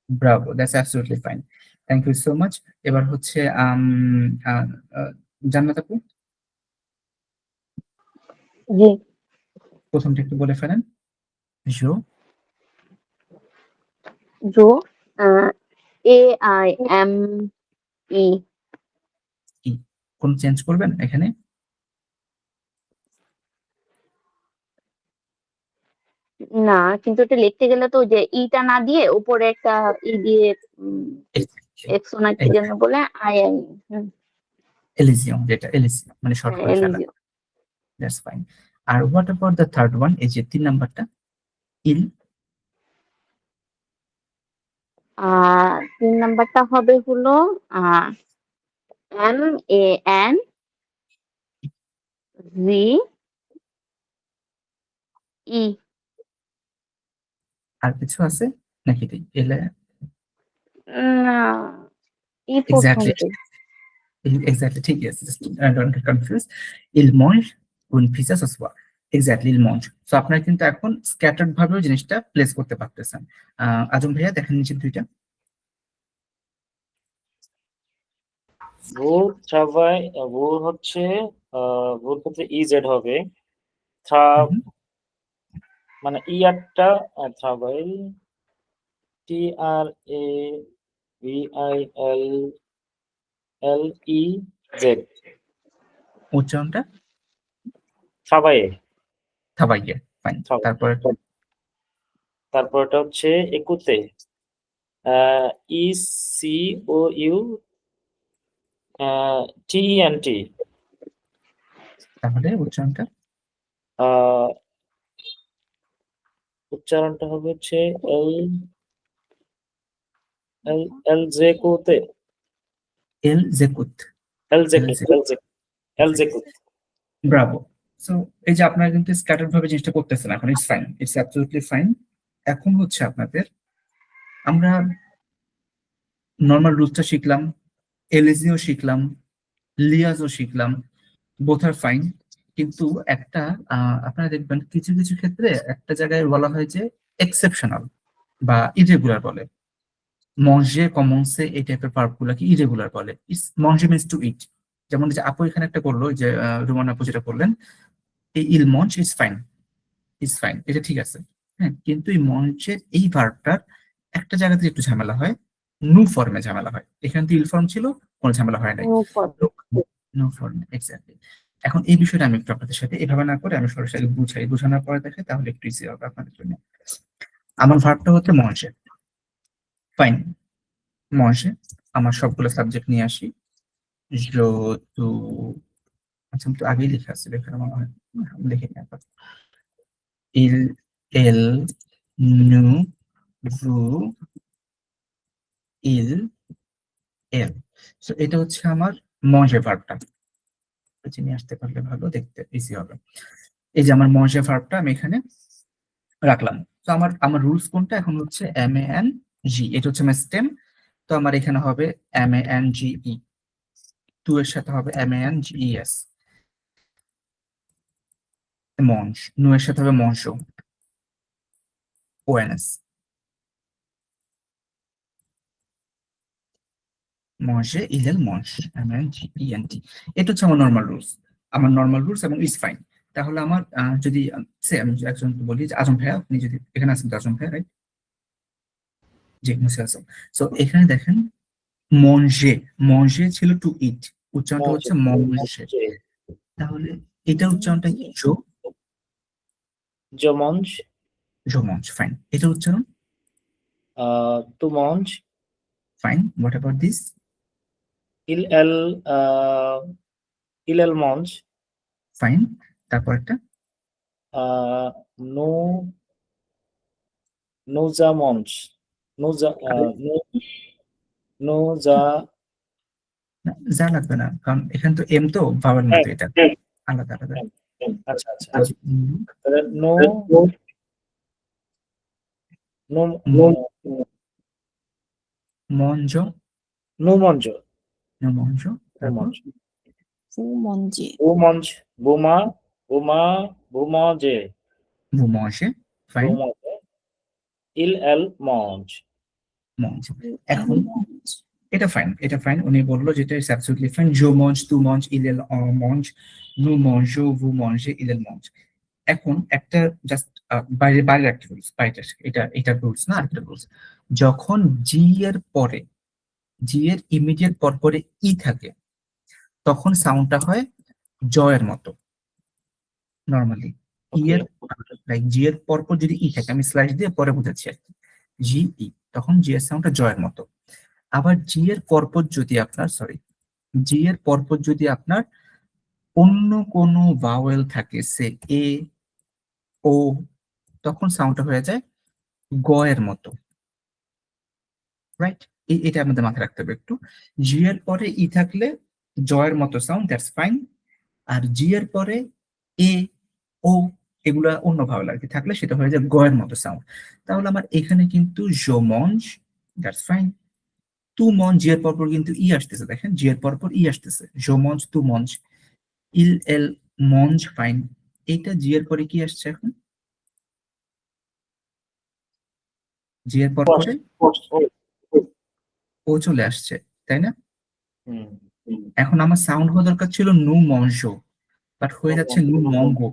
S1: Bravo, that's absolutely fine, thank you so much. এবার হচ্ছে আহ, আহ, জান্নাত আপু,
S3: জি।
S1: প্রথমটা একটু বলে ফেলেন। জো,
S3: জো, AIME।
S1: কি কোন চেঞ্জ করবেন এখানে?
S3: না, কিন্তু এটা লিখতে গেলে তো ওই যে ইটা না দিয়ে উপরে একটা ই দিয়ে এক্সো না কি যেন বলে, IM।
S1: এলিজিয়াম, যেটা এলিজিয়াম মানে শর্ট
S3: হ্যাঁ,
S1: করে ফেলা,
S3: এলিজিও।
S1: That's fine. আর what about the third one, এই যে 3 নাম্বারটা, ইল?
S3: 3 নাম্বারটা হবে হলো MANZE।
S1: আর কিছু আছে নাকি? এলে
S3: না, ই
S1: এক্স্যাক্টলি,
S3: প্রথমে।
S1: এক্স্যাক্টলি ঠিকই আছে, জাস্ট ডোন্ট গেট কনফিউজ। ইল মঞ্জ উন পিসেস অফ ওয়া, এক্স্যাক্টলি ইল মঞ্জ। সো আপনারা কিন্তু এখন স্ক্যাটার্ড ভাবেও জিনিসটা প্লেস করতে পারতেছেন। আজম ভাইয়া দেখেন নিচের দুইটা।
S2: ভু ট্রাভাই, ভু হচ্ছে ভুর ক্ষেত্রে ইজেড হবে। থ্রা
S1: হুম,
S2: মানে ইয়ারটা ট্রাভাই, TRAVILLEZ,
S1: উচ্চারণটা
S2: ট্রাভাইয়ে।
S1: থাবাইয়ে, ফাইন। তারপরে
S2: তারপরটা হচ্ছে একুতে, ECOU TENT।
S1: তাহলে উচ্চারণটা
S2: উচ্চারণটা হবে হচ্ছে এল জেকুতে,
S1: এল জেকুত,
S2: এল
S1: এল
S2: জেকুত,
S1: জেকুত,
S2: এল জেকুত।
S1: ব্রাভো। সো এই যে আপনারা কিন্তু স্ক্যাটার্ড ভাবে জিনিসটা করতেছেন এখন, it's fine, it's absolutely fine. এখন হচ্ছে আপনাদের, আমরা নর্মাল রুলসটা শিখলাম, এলএসিও শিখলাম, লিয়াজও শিখলাম, বোথ আর ফাইন। কিন্তু একটা আপনারা দেখবেন কিছু কিছু ক্ষেত্রে একটা জায়গায় বলা হয় যে এক্সেপশনাল বা ইরেগুলার বলে। মঞ্জে, কমন্সে, এই টাইপের ভার্ব গুলাকে ইরেগুলার বলে। ইটস মঞ্জে মিনস টু ইট। যেমন যে আপু এখানে একটা করলো, যে রুমান আপু যেটা করলেন, এই ইল মঞ্চ ইজ ফাইন, ইজ ফাইন, এটা ঠিক আছে। হ্যাঁ, কিন্তু এই মঞ্চের এই ভার্বটার একটা জায়গাতে একটু ঝামেলা হয়, নু ফর্মে ঝামেলা হয়। এখানে তো ইল ফর্ম ছিল, কোনো ঝামেলা হয় নাই। নো ফর্মে, এক্স্যাক্টলি। এখন এই বিষয়টা আমি একটু আপনাদের সাথে এভাবে না করে আমি সরাসরি বোঝানোর পরে দেখে তাহলে একটু ইজি হবে আপনাদের জন্য। আমার ভার্বটা হচ্ছে মঞ্চে, ফাইন। মঞ্চে আমার সবগুলো সাবজেক্ট নিয়ে আসি। তো আচ্ছা, আমি তো আগেই লিখে আসছি, এখানে মনে হয় লিখে নিয়ে আসবো। ইল, এল, নু, রু, ইল, এল। সো এটা হচ্ছে আমার মঞ্চে ভার্বটা। নিয়ে আসতে পারলে ভালো, দেখতে ইজি হবে। এই যে আমার মঞ্চে ভার্বটা আমি এখানে রাখলাম। তো আমার আমার রুলস কোনটা এখন হচ্ছে MANG, এটা হচ্ছে আমার স্টেম। তো আমার এখানে হবে MANGE, টু এর সাথে হবে MANGES, মঞ্চ। নু এর সাথে হবে মঞ্চ, ONS, মঞ্চে ইলেল মঞ্চ, MANGENT। এটা হচ্ছে আমার নর্মাল রুলস, এবং ইজ ফাইন। তাহলে আমার যদি আমি একজন বলি যে আজম ভাইয়া, আপনি যদি এখানে আছেন তো আজম ভাইয়া, রাইট? জি, মুসে আজম। সো এখানে দেখেন মঞ্জে, মঞ্জে ছিল টু ইট, উচ্চারণটা হচ্ছে মঞ্জে। তাহলে এটা উচ্চারণটা কি?
S2: জমঞ্জ,
S1: জমঞ্জ, ফাইন। এটা উচ্চারণ
S2: তুমঞ্জ,
S1: ফাইন। What about this?
S2: ইল এল ইলেল মঞ্জ,
S1: ফাইন। তারপর একটা
S2: নো নোজা মঞ্জ, নোজা নোজা।
S1: না, যা লাগবে না, কারণ এখানে তো এম তো ভাবের মতো, এটা আলাদা আলাদা।
S2: আচ্ছা আচ্ছা,
S1: আচ্ছা,
S2: তাহলে নো নো
S1: মঞ্জ,
S2: নোমঞ্জ,
S1: মঞ্জ। তারপর
S2: নোমঞ্জ,
S4: ফুমঞ্জে,
S2: বুমঞ্জ, বুমা, বুমা, বুমজে,
S1: ভূমঞ্জে, ফাইন।
S2: বুমজে, ইল এল মঞ্জ।
S1: মঞ্জ। এখন এটা ফাইন, এটা ফাইন। উনি বললো যেটা ইজ অ্যাবসলিউটলি ফাইন। জো মঞ্চ, তু মঞ্চ, ইলেল মঞ্চ, নু মঞ্জ, ভু মঞ্জে, ইলেল মঞ্চ। এখন একটা জাস্ট বাইরের একটা রুলস, বাইরের এটা রুলস না, আরেকটা রুলস। যখন জি এর পরে, জি এর ইমিডিয়েট পরে ই থাকে, তখন সাউন্ডটা হয় জয়ের মতো নর্মালি। ই এর লাইক জি এর পরপর যদি ই থাকে, আমি স্লাইস দিয়ে পরে বুঝাচ্ছি আর কি, জি ই, তখন জি এর সাউন্ডটা জয়ের মতো। আবার জি এর পরপর যদি আপনার, সরি, জি এর পরপর যদি আপনার অন্য কোনো ভাওয়েল থাকে, সে এ, ও, তখন সাউন্ডটা হয়ে যায় গ এর মতো, রাইট? এটা আমাদের মাথায় রাখতে হবে একটু। জি এর পরে ই থাকলে জয়ের মতো সাউন্ড, দ্যাটস ফাইন। আর জি এর পরে এ, ও, এগুলা অন্য ভাওয়েল আর কি থাকলে সেটা হয়ে যায় গ এর মতো সাউন্ড। তাহলে আমার এখানে কিন্তু জো মঞ্চ, দ্যাটস ফাইন। তু মঞ্চ, জি এর পরপর কিন্তু ই আসতেছে, দেখেন জি এর পরপর ই আসতেছে, জো মঞ্চ, তু মঞ্চ, ইল এল মঞ্চ, ফাইন। এটা জি এর পরে কি আসছে এখন? জি এর পরপরে ও চলে আসছে, তাই না? এখন আমার সাউন্ড হওয়া দরকার ছিল নু মঞ্চ, বাট হয়ে যাচ্ছে নু মঙ্গো।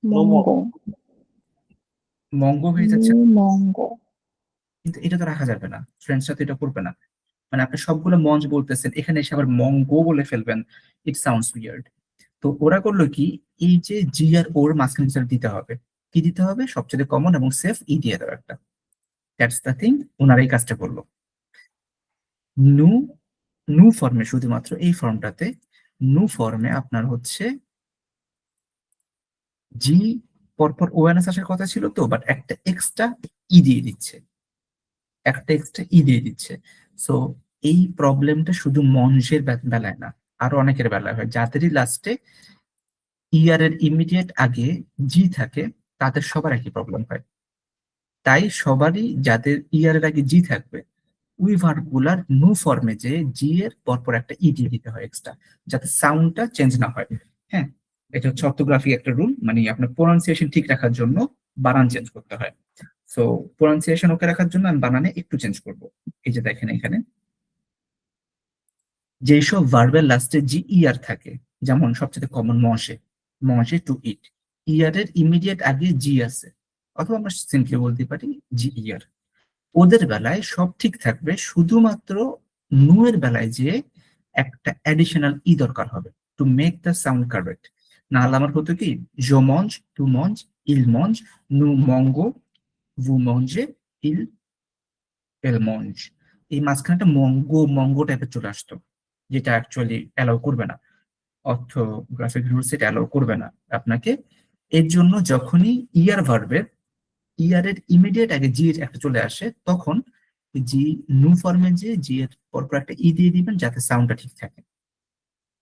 S4: মঙ্গো,
S1: মঙ্গো হয়ে যাচ্ছে,
S4: মঙ্গো।
S1: কিন্তু এটা তো রাখা যাবে না, ফ্রেন্ডসরা তো এটা করবে না। মানে আপনি সবগুলো মঞ্চ বলতেছেন, এখানে এসে আবার মঙ্গো বলে ফেলবেন, ইট সাউন্ডস উইয়ার্ড। তো ওরা করলো কি, এই যে জি আর ওর মাঝখানে কিছু দিতে হবে। কি দিতে হবে? সবচেয়ে কমন এবং সেফ ই দিয়ে দেওয়া একটা। দ্যাটস দ্য থিং, ওনারা এই কাজটা করলো। নু, নু ফর্মে, শুধুমাত্র এই ফর্মটাতে নু ফর্মে আপনার হচ্ছে জি পরপর ওএনএস আসার কথা ছিল তো, বাট একটা এক্সট্রা ই দিয়ে দিচ্ছে, সো এই প্রবলেমটা শুধু মঞ্চের বেলায় না, আরো অনেকের বেলায় হয়, যাদেরই লাস্টে ইয়ার এর ইমিডিয়েট আগে জি থাকে, তাদের সবার একই প্রবলেম হয়। তাই সবারই যাদের ইয়ার এর আগে জি থাকবে, ওই ভার্ব গুলার নু ফর্মে যে জি এর পরপর একটা ই দিয়ে দিতে হয় এক্সট্রা, যাতে সাউন্ডটা চেঞ্জ না হয়। হ্যাঁ, এটা হচ্ছে অর্থোগ্রাফি একটা রুল, মানে আপনার প্রোনাউন্সিয়েশন ঠিক রাখার জন্য বানান চেঞ্জ করতে হয়। সো প্রোনাউন্সিয়েশন ওকে রাখার জন্য আমি বানানে একটু চেঞ্জ করব। এই যে দেখেন এখানে যেসব ভার্বের লাস্টে জি ইয়ার থাকে, যেমন সবচেয়ে কমন মশে, মশে টু ইট, ইয়ারের ইমিডিয়েট আগে জি আছে, অথবা আমরা সিম্পলি বলতে পারি জি ইয়ার। ওদের বেলায় সব ঠিক থাকবে, শুধুমাত্র নু এর বেলায় যে একটা অ্যাডিশনাল ই দরকার হবে to make the sound correct. নাহলে আমার হতো কি জো মঞ্জ, টু মঞ্জ, ইল মঞ্জ, নু মঙ্গো, ভু মঞ্জে, ইল এল মঞ্জ। এই মাঝখানটা মঙ্গো মঙ্গো টাইপের চলে আসতো, যেটা অ্যাকচুয়ালি অ্যালাউ করবে না, অর্থোগ্রাফিক রুলস এটা অ্যালাউ করবে না আপনাকে। এর জন্য যখনই ইয়ার ভার্বের ইয়ারের ইমিডিয়েট আগে জি এর একটা চলে আসে, তখন জি নু ফর্মে যে জি এর পরপর একটা ই দিয়ে দিবেন যাতে সাউন্ডটা ঠিক থাকে।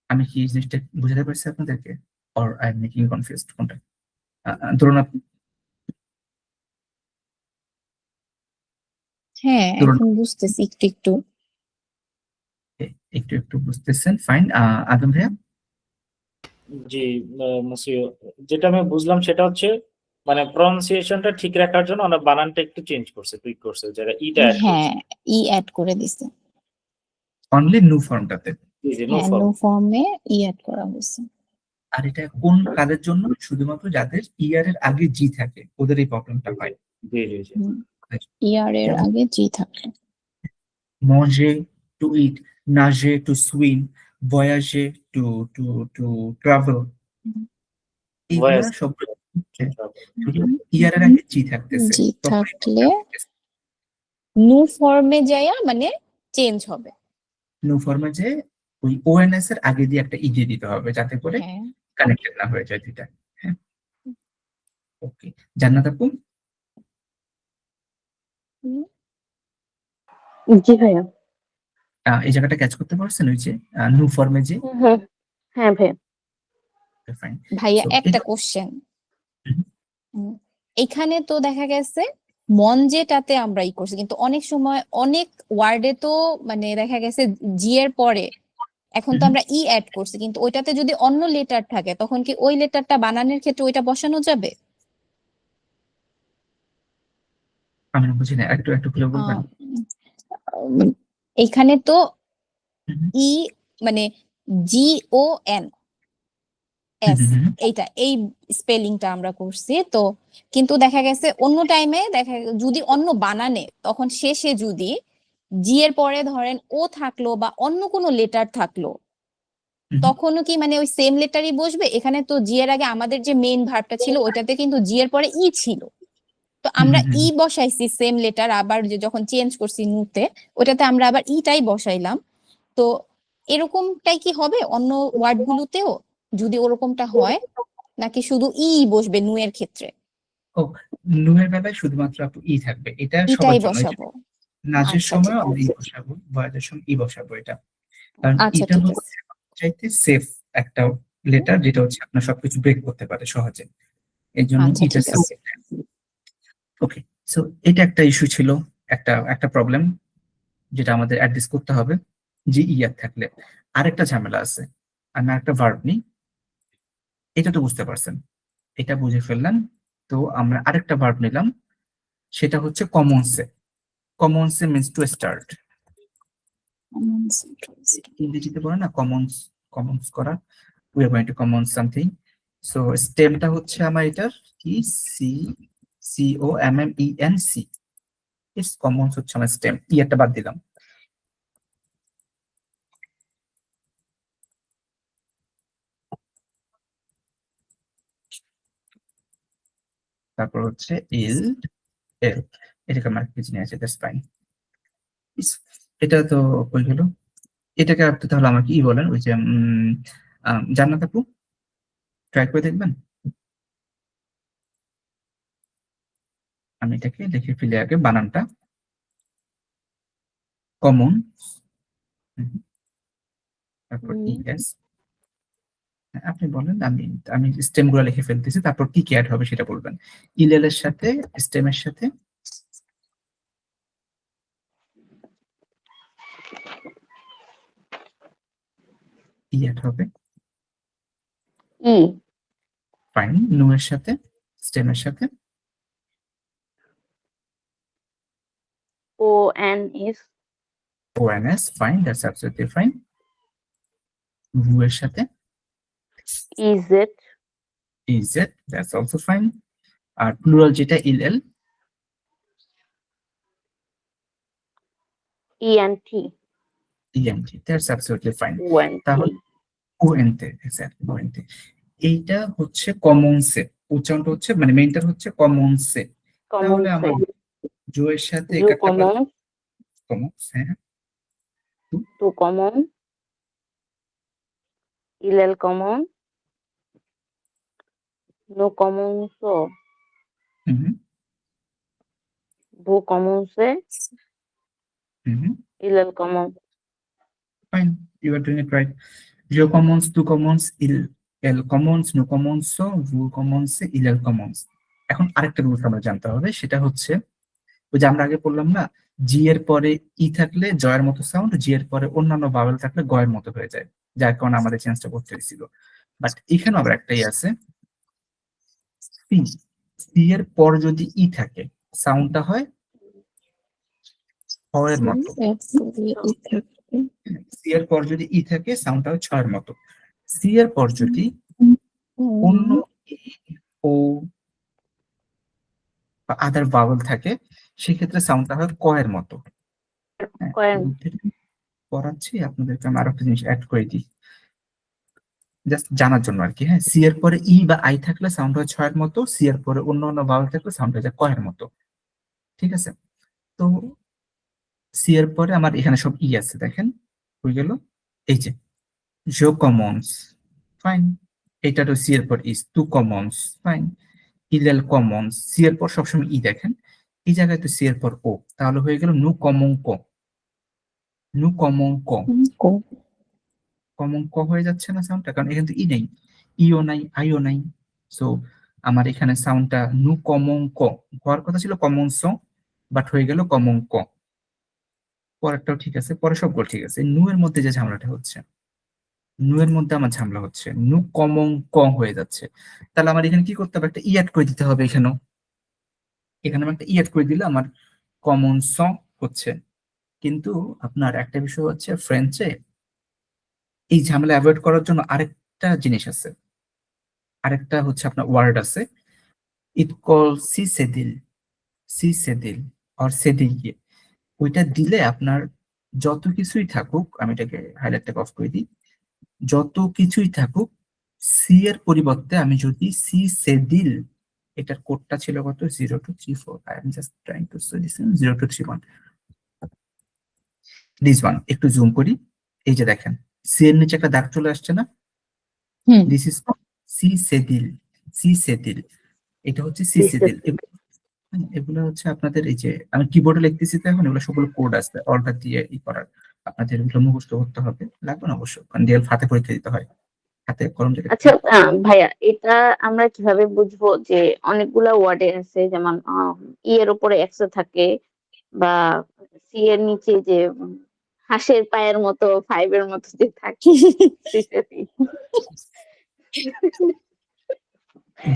S1: আমি কি এই জিনিসটা বুঝাতে পারছি আপনাদেরকে, or I am making confused কোনটা? ধরুন আপনি
S4: হ্যাঁ,
S1: ধরুন
S4: এখন বুঝতেছি একটু একটু।
S1: একটু একটু বুঝতেছেন, ফাইন। আদম ভাইয়া,
S2: জি মুসিও, যেটা আমি বুঝলাম সেটা হচ্ছে মানে প্রনাউন্সিয়েশনটা ঠিক রাখার জন্য ওরা বানানটা একটু চেঞ্জ করছে, টুইক করছে, যেটা ইটা অ্যাড করছে।
S4: হ্যাঁ, ই অ্যাড করে দিছে।
S1: অনলি নু ফর্মটাতে।
S2: জি জি, নো
S4: হ্যাঁ,
S2: ফর্ম।
S4: নো ফর্মে ই অ্যাড করা হয়েছে।
S1: আর এটা কোন কাজের জন্য? শুধুমাত্র যাদের ইয়ারের আগে জি থাকে ওদের এই প্রবলেমটা হয়।
S2: জি জি জি।
S4: ইয়ার এর
S1: যেমন
S4: আগে জি থাকলে।
S1: manger to eat, nager to swim, voyager to travel, এইগুলা
S2: ভয়েস
S1: সব শুধু ইয়ারের আগে জি থাকতেছে,
S4: জি
S1: তখন
S4: থাকলে নু ফর্মে যায়া মানে চেঞ্জ হবে।
S1: নু ফর্মে যে ওই ওএনএস এর আগে দিয়ে একটা ই দিয়ে দিতে হবে যাতে করে
S4: হ্যাঁ,
S1: কানেক্টেড না হয়ে যায় দুইটা। হ্যাঁ, ওকে। জান্নাত আপু,
S3: জি ভাইয়া।
S1: এই জায়গাটা ক্যাচ করতে পারছেন? ওই যে নু ফর্মে যে,
S3: হুম, হ্যাঁ ভাইয়া।
S1: ফাইন।
S4: ভাইয়া
S1: সো
S4: একটা
S1: এটা
S4: কোশ্চেন। এখানে তো দেখা গেছে মন যেটাতে আমরা ই করছি, কিন্তু অনেক সময় অনেক ওয়ার্ডে তো মানে দেখা গেছে জি এর পরে এখন তো আমরা ই অ্যাড করছি, কিন্তু ওইটাতে যদি অন্য লেটার থাকে তখন কি ওই লেটারটা বানানোর ক্ষেত্রে ওইটা বসানো যাবে?
S1: আমি বুঝি না, একটু একটু খুলে বলবেন?
S4: এখানে তো
S1: হুম,
S4: ই মানে জি ও এন এস,
S1: হুম, হুম,
S4: এইটা এই স্পেলিংটা আমরা করছি তো, কিন্তু দেখা গেছে অন্য টাইমে দেখা যদি অন্য বানানে তখন শেষে যদি জি এর পরে ধরেন ও থাকলো বা অন্য কোনো লেটার থাকলো,
S1: হুম,
S4: তখনও কি মানে ওই সেম লেটারই বসবে? এখানে তো জি এর আগে আমাদের যে মেইন ভার্বটা ছিল ওইটাতে কিন্তু জি এর পরে ই ছিল, তো
S1: হুম,
S4: আমরা
S1: হুম,
S4: ই
S1: হুম।
S4: বসাইছি সেম লেটার, আবার যে যখন চেঞ্জ করছি নুতে ওইটাতে আমরা আবার ইটাই বসাইলাম। তো এরকমটাই কি হবে অন্য ওয়ার্ড গুলোতেও? যদি ওরকমটা হয় নাকি শুধু ই বসবে নু এর ক্ষেত্রে?
S1: ও, নু এর বেলায় শুধুমাত্র আপু ই থাকবে, এটা
S4: ইটাই
S1: সবার জন্য।
S4: বসাবো।
S1: নাচের
S4: আচ্ছা
S1: সময়
S4: ঠিক
S1: আমরা ই
S4: আছে।
S1: বসাবো, ভয়েসের সময় ই বসাবো, এটা কারণ
S4: আচ্ছা
S1: এটা
S4: ঠিক
S1: হচ্ছে
S4: আছে।
S1: চাইতে সেফ একটা লেটার, যেটা হচ্ছে আপনার সবকিছু ব্রেক করতে পারে সহজে, এই জন্য
S4: আচ্ছা
S1: ইটা
S4: ঠিক
S1: সেফ।
S4: আছে।
S1: ওকে, সো এটা একটা ইস্যু ছিল, একটা একটা প্রবলেম যেটা আমাদের অ্যাড্রেস করতে হবে যে ইয়ার থাকলে। আরেকটা ঝামেলা আছে, আমি একটা ভার্ব নিই, এটা তো বুঝতে পারছেন, এটা বুঝে ফেললেন। তো আমরা আরেকটা ভার্ব নিলাম, সেটা হচ্ছে কমনসে। কমনসে মিনস টু স্টার্ট, ইংরেজিতে বলে না কমন্স, কমন্স করা, we are going to commence something. So স্টেমটা হচ্ছে আমার এটার কি, C, C O M M E N C, it's কমন্স হচ্ছে আমার স্টেম, ই একটা বাদ দিলাম। তারপর হচ্ছে ইল, এল, এটাকে আমার কিছু নিয়ে আছে, দ্যাটস ফাইন। এটা তো কই গেল? এটাকে আপনি তাহলে আমাকে ই বলেন, ওই যে জান্নাত আপু, ট্রাই করে দেখবেন। আমি এটাকে লিখে ফেলি আগে বানানটা, কমন, তারপর ইএস। আপনি বলেন, আমি আমি স্টেম গুলো লিখে ফেলতেছি, তারপর কি কি অ্যাড হবে সেটা বলবেন। ইলেল এর সাথে, স্টেমের সাথে ই অ্যাড হবে,
S3: ই,
S1: ফাইন। নু এর সাথে, স্টেমের সাথে
S3: O N S,
S1: O N S, fine, that's absolutely fine. ভু এর সাথে
S3: E Z,
S1: E Z, that's also fine. আর প্লুরাল যেটা ইল এল,
S3: ENT,
S1: ENT, that's absolutely fine.
S3: ONT.
S1: তাহলে ONT, exactly, ONT. এইটা হচ্ছে কমনসে, উচ্চারণটা হচ্ছে মানে মেইনটা হচ্ছে কমনসে। তাহলে আমার
S3: Common
S1: জো এর সাথে
S3: sense.
S1: এই
S3: Zoo
S1: কাটটা পারলে
S3: common,
S1: কমনস, হ্যাঁ,
S3: tu common, ilal common, no common so,
S1: হুম
S3: bu common se,
S1: হুম
S3: ilal common.
S1: Fine, you are doing it right. জো কমনস, টু কমনস, এল কমনস, নো কমনস, ভু কমনস, ইলেল কমনস। এখন আরেকটা রুলস আমরা জানতে হবে, সেটা হচ্ছে ওই যে আমরা আগে বললাম না, জি এর পরে ই থাকলে জয়ের মতো সাউন্ড, জি এর পরে অন্যান্য ভাওয়েল থাকলে গয়ের মতো হয়ে যায়, যার কারণে আমাদের চেঞ্জটা করতে হয়েছিল। বাট এখানে আবার একটাই আছে, সি, সি এর পর যদি ই থাকে সাউন্ডটা হয় ছ এর মতো। সি এর পর যদি ই থাকে সাউন্ডটা হয় ছয়ের মতো। সি এর পর যদি অন্য ও বা আদার ভাওয়েল থাকে সেক্ষেত্রে সাউন্ডটা হয় ক এর মতো। হ্যাঁ,
S3: Coin.
S1: পড়াচ্ছি আপনাদেরকে, আমি আরো একটা জিনিস অ্যাড করে দিই জাস্ট জানার জন্য আর কি। হ্যাঁ, সি এর পরে ই বা আই থাকলে সাউন্ড হয় ছয়ের মতো, সি এর পরে অন্য অন্য ভাওয়েল থাকলে সাউন্ড হয়ে যায় ক এর মতো। ঠিক আছে, তো সি এর পরে আমার এখানে সব ই আছে, দেখেন হয়ে গেল এই যে জো কমন্স, ফাইন, এটারও সি এর পর ইস, টু কমন্স, ফাইন, ইলেল কমন্স, সি এর পর সবসময় ই দেখেন, এই জায়গায় তো সি এর পর ও, তাহলে হয়ে গেল নু কমন ক, নু কমন ক, কমন ক হয়ে যাচ্ছে না সাউন্ডটা, কারণ এখানে তো ই নেই, ইও নাই, আইও নাই। সো আমার এখানে সাউন্ডটা নু কমন ক হওয়ার কথা ছিল কমন স, বাট হয়ে গেল কমন ক। পরেরটাও ঠিক আছে, পরে সবগুলো ঠিক আছে, নু এর মধ্যে যে ঝামেলাটা হচ্ছে, নু এর মধ্যে আমার ঝামেলা হচ্ছে, নু কমন ক হয়ে যাচ্ছে। তাহলে আমার এখানে কি করতে হবে, একটা ই অ্যাড করে দিতে হবে এখানেও, এখানে আমি একটা ই অ্যাড করে দিলে আমার কমন স হচ্ছে। কিন্তু আপনার একটা বিষয় হচ্ছে ফ্রেঞ্চে এই ঝামেলা অ্যাভয়েড করার জন্য আরেকটা জিনিস আছে, আরেকটা হচ্ছে আপনার ওয়ার্ড আছে, ইট কল সি সেদিল, সি সেদিল আর সেদিয়ে, ওইটা দিলে আপনার যত কিছুই থাকুক, আমি এটাকে হাইলাইটটা অফ করে দিই, যত কিছুই থাকুক সি এর পরিবর্তে আমি যদি সি সেদিল, এটার কোডটা ছিল কত, 0234, I am just trying to solution 0231, this one একটু জুম করি, এই যে দেখেন সি এর নিচে একটা দাগ চলে আসছে না,
S4: হুম
S1: দিস ইজ সি সেদিল, সি সেদিল, এটা হচ্ছে সি সেদিল। এগুলো হচ্ছে আপনাদের এই যে আমি কিবোর্ডে লিখতেছি তো এখন, এগুলো সবগুলো কোড আছে অর্ডার দিয়ে ই করার, আপনাদের এগুলো মুখস্থ করতে হবে, লাগবে না অবশ্য, কারণ রিয়েল হাতে পরীক্ষা দিতে হয়, হাতে কলম দিয়ে লিখতে
S3: আচ্ছা
S1: হয়।
S3: ভাইয়া, এটা আমরা কিভাবে বুঝবো যে অনেকগুলা ওয়ার্ডে আছে, যেমন ই এর উপরে এক্স থাকে, বা সি এর নিচে যে হাঁসের পায়ের মতো ফাইভের মতো যে থাকে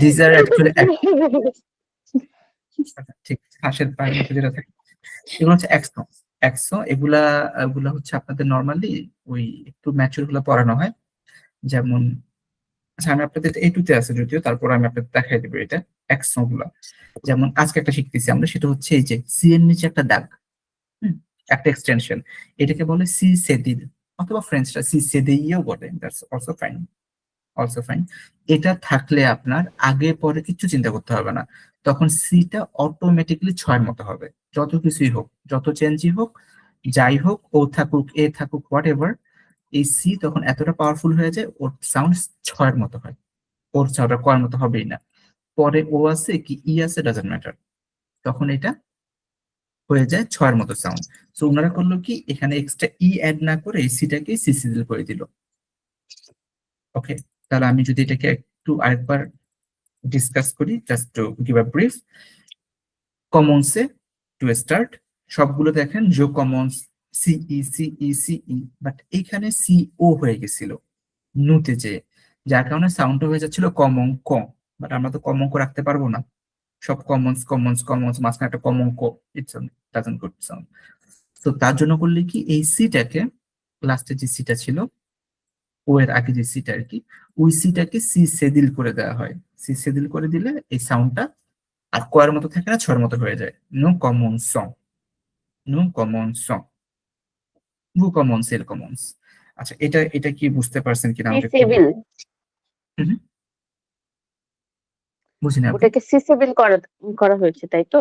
S1: These are actually ঠিক হাঁসের পায়ের মতো যেটা থাকে, এগুলো হচ্ছে এক্সো, এক্সো, এগুলা এগুলা হচ্ছে আপনাদের নর্মালি ওই একটু ম্যাচুর গুলো পড়ানো হয়, যেমন আচ্ছা আমি আপনাদের A2 তে আছে যদিও, তারপর আমি আপনাদের দেখাই দেবো এটা এক্সো গুলা। যেমন আজকে একটা শিখতেছি আমরা, সেটা হচ্ছে এই যে সি এর নিচে একটা দাগ, একটা এক্সটেনশন, এটাকে বলে সি সেদিল, অথবা ফ্রেঞ্চরা সি সেদিও বলে, that's also fine, also fine. এটা থাকলে আপনার আগে পরে কিছু চিন্তা করতে হবে না, তখন সিটা অটোমেটিক্যালি ছয়ের মতো হবে, যত কিছুই হোক, যত চেঞ্জই হোক, যাই হোক, ও থাকুক, এ থাকুক, হোয়াট এভার, এই সি তখন এতটা পাওয়ারফুল হয়ে যায়, ওর সাউন্ড ছয়ের মতো হয়, ওর সাউন্ডটা কয়ের মতো হবেই না। পরে ও আছে কি ই আছে, ডাজন্ট ম্যাটার, তখন এটা হয়ে যায় ছয়ের মতো সাউন্ড। সো ওনারা করলো কি, এখানে এক্সট্রা ই অ্যাড না করে এই সিটাকে সিসিএল করে দিল। ওকে, তাহলে আমি যদি এটাকে একটু আরেকবার ডিসকাস করি, just to give a brief. কমন্সে টু স্টার্ট সবগুলো দেখেন জো কমন্স, সিই সিই সিই, বাট এইখানে সিও হয়ে গেছিল নুতে, যে যার কারণে সাউন্ডটা হয়ে যাচ্ছিল কমন ক, বাট আমরা তো কমন ক রাখতে পারবো না, সব কমন্স কমন্স কমন্স, মাঝখানে একটা কমন ক, ইটস ডাজন্ট গুড সাউন্ড। তো তার জন্য করলে কি, এই সিটাকে লাস্টে যে সিটা ছিল, ও এর আগে যে সিটা আর কি, ওই সিটাকে সি সেদিল করে দেওয়া হয়, সি সেদিল করে দিলে এই সাউন্ডটা আর কয়ের মতো থাকে না, ছয়ের মতো হয়ে যায়, নো কমন সং, নো কমন সং। নু কমন্স এল কমন্স। আচ্ছা, এটা কি বুঝতে পারছেন কিনা আমাকে একটু
S3: সিসেবিল,
S1: হুম, বুঝিনি আপু।
S3: ওটাকে সিসেবিল করা হয়েছে তাই তো?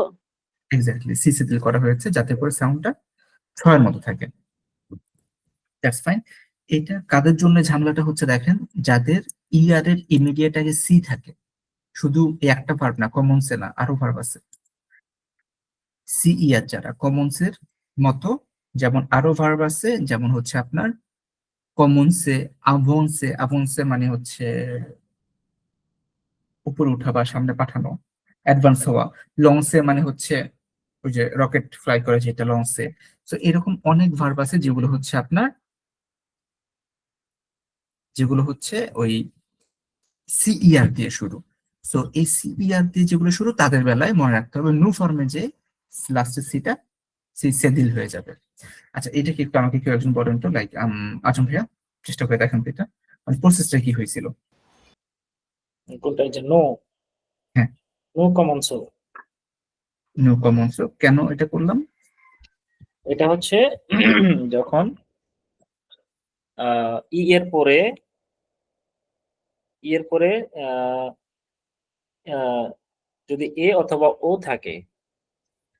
S1: এক্স্যাক্টলি, সিসিএল করা হয়েছে যাতে করে সাউন্ডটা ছয়ের মতো থাকে। That's fine. এটা কাদের জন্য ঝামেলাটা হচ্ছে দেখেন, যাদের ইয়ার এর ইমিডিয়েট আগে সি থাকে, শুধু এই একটা ভার্ব না, কমন্সে না, আরো ভার্ব আছে সি ইয়ার যারা কমন্সের মতো, যেমন আরো ভার্ব আছে, যেমন হচ্ছে আপনার কমন্সে, আভন্সে। আভন্সে মানে হচ্ছে উপরে উঠা বা সামনে পাঠানো, অ্যাডভান্স হওয়া। লংসে মানে হচ্ছে ওই যে রকেট ফ্লাই করে যেটা লংসে। তো এরকম অনেক ভার্ব আছে যেগুলো হচ্ছে ওই সিইআর দিয়ে শুরু। সো এই সিইআর দিয়ে যেগুলো শুরু, তাদের বেলায় মনে রাখতে হবে নু ফর্মে যে লাস্টের সিটা সেদিল হয়ে যাবে। আচ্ছা, এটা কি একটু আমাকে কেউ একজন বলেন তো, লাইক আজম ভাইয়া, চেষ্টা করে দেখেন তো এটা মানে প্রসেসটা কি হয়েছিল।
S2: কোনটা? এই যে নো,
S1: হ্যাঁ,
S2: নো কমনসো।
S1: নু কমন্স। কেন এটা করলাম?
S2: এটা হচ্ছে যখন ই এর পরে আহ, আহ, যদি এ অথবা ও থাকে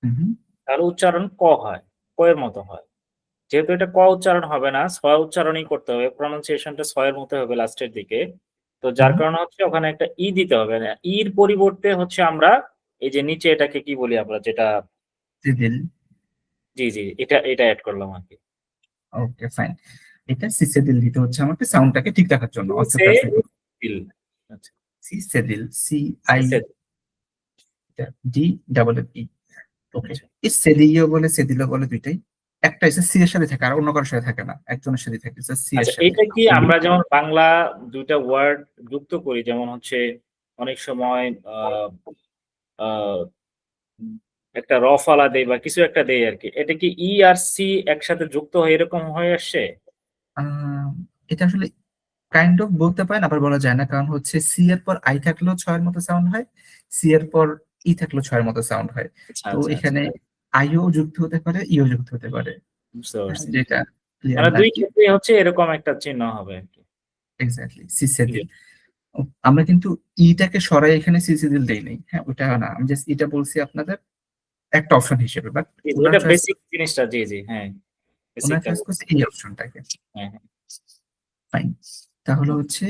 S1: হুম,
S2: তাহলে উচ্চারণ ক হয়, ক এর মতো হয়। যেহেতু এটা ক উচ্চারণ হবে না, ছ উচ্চারণই করতে হবে, প্রনাউন্সিয়েশনটা ছ এর মতো হবে লাস্টের দিকে। তো যার
S1: হুম,
S2: কারণে হচ্ছে ওখানে একটা ই দিতে হবে না, ইর পরিবর্তে হচ্ছে আমরা এই যে নিচে এটাকে কি বলি আমরা, যেটা
S1: সেদিল।
S2: জি জি, এটা অ্যাড করলাম আর কি।
S1: ওকে, ফাইন। এটা সিসেদিল দিতে হচ্ছে আমাকে সাউন্ডটাকে ঠিক রাখার জন্য,
S2: সে
S1: অর্থোগ্রাফিক।
S2: দিল। আচ্ছা,
S1: সিসেদিল, সি আই
S2: সে
S1: ডি ডাবল ই। ওকে,
S2: আচ্ছা
S1: এই সেদিও বলে সেদিলও বলে দুইটাই। একটা এসে সি এর সাথে থাকে আর অন্য কারোর সাথে থাকে না, একজনের সাথে থাকে, সি এর
S2: আচ্ছা,
S1: সাথে।
S2: এটা কি আমরা যেমন বাংলা দুইটা ওয়ার্ড যুক্ত করি, যেমন হচ্ছে অনেক সময় আহ আহ উম, একটা র ফালা দেই বা কিছু একটা দেই আর কি, এটা কি ই আর সি একসাথে যুক্ত হয়ে এরকম হয়ে আসছে?
S1: আহ, এটা আসলে কাইন্ড অফ বলতে পারেন, আবার বলা যায় না, কারণ হচ্ছে সি এর পর আই থাকলেও ছয়ের মতো সাউন্ড হয়, সি এর পর ই থাকলেও ছয়ের মতো সাউন্ড হয়।
S2: আচ্ছা
S1: তো
S2: আচ্ছা আচ্ছা,
S1: এখানে আইও যুক্ত হতে পারে, ইও যুক্ত হতে পারে।
S2: বুঝতে
S1: হ্যাঁ,
S2: পারছি।
S1: যেটা ক্লিয়ার
S2: মানে
S1: না আর
S2: দুই
S1: কি।
S2: ক্ষেত্রে হচ্ছে এরকম একটা চিহ্ন হবে আর কি।
S1: এক্স্যাক্টলি, সিসেদিল। আমরা কিন্তু ইটাকে সরাই এখানে সিসেদিল দেই নাই, হ্যাঁ ওটা না, আমি জাস্ট এটা বলছি আপনাদের একটা অপশন হিসেবে, বাট
S2: জি, জি,
S1: ওনার
S2: এটা
S1: চয়েস,
S2: বেসিক জিনিসটা, জি জি, হ্যাঁ
S1: ওনার
S2: বেসিকটা।
S1: চয়েস করছে এই অপশনটাকে।
S2: হ্যাঁ হ্যাঁ।
S1: ফাইন, তাহলে হচ্ছে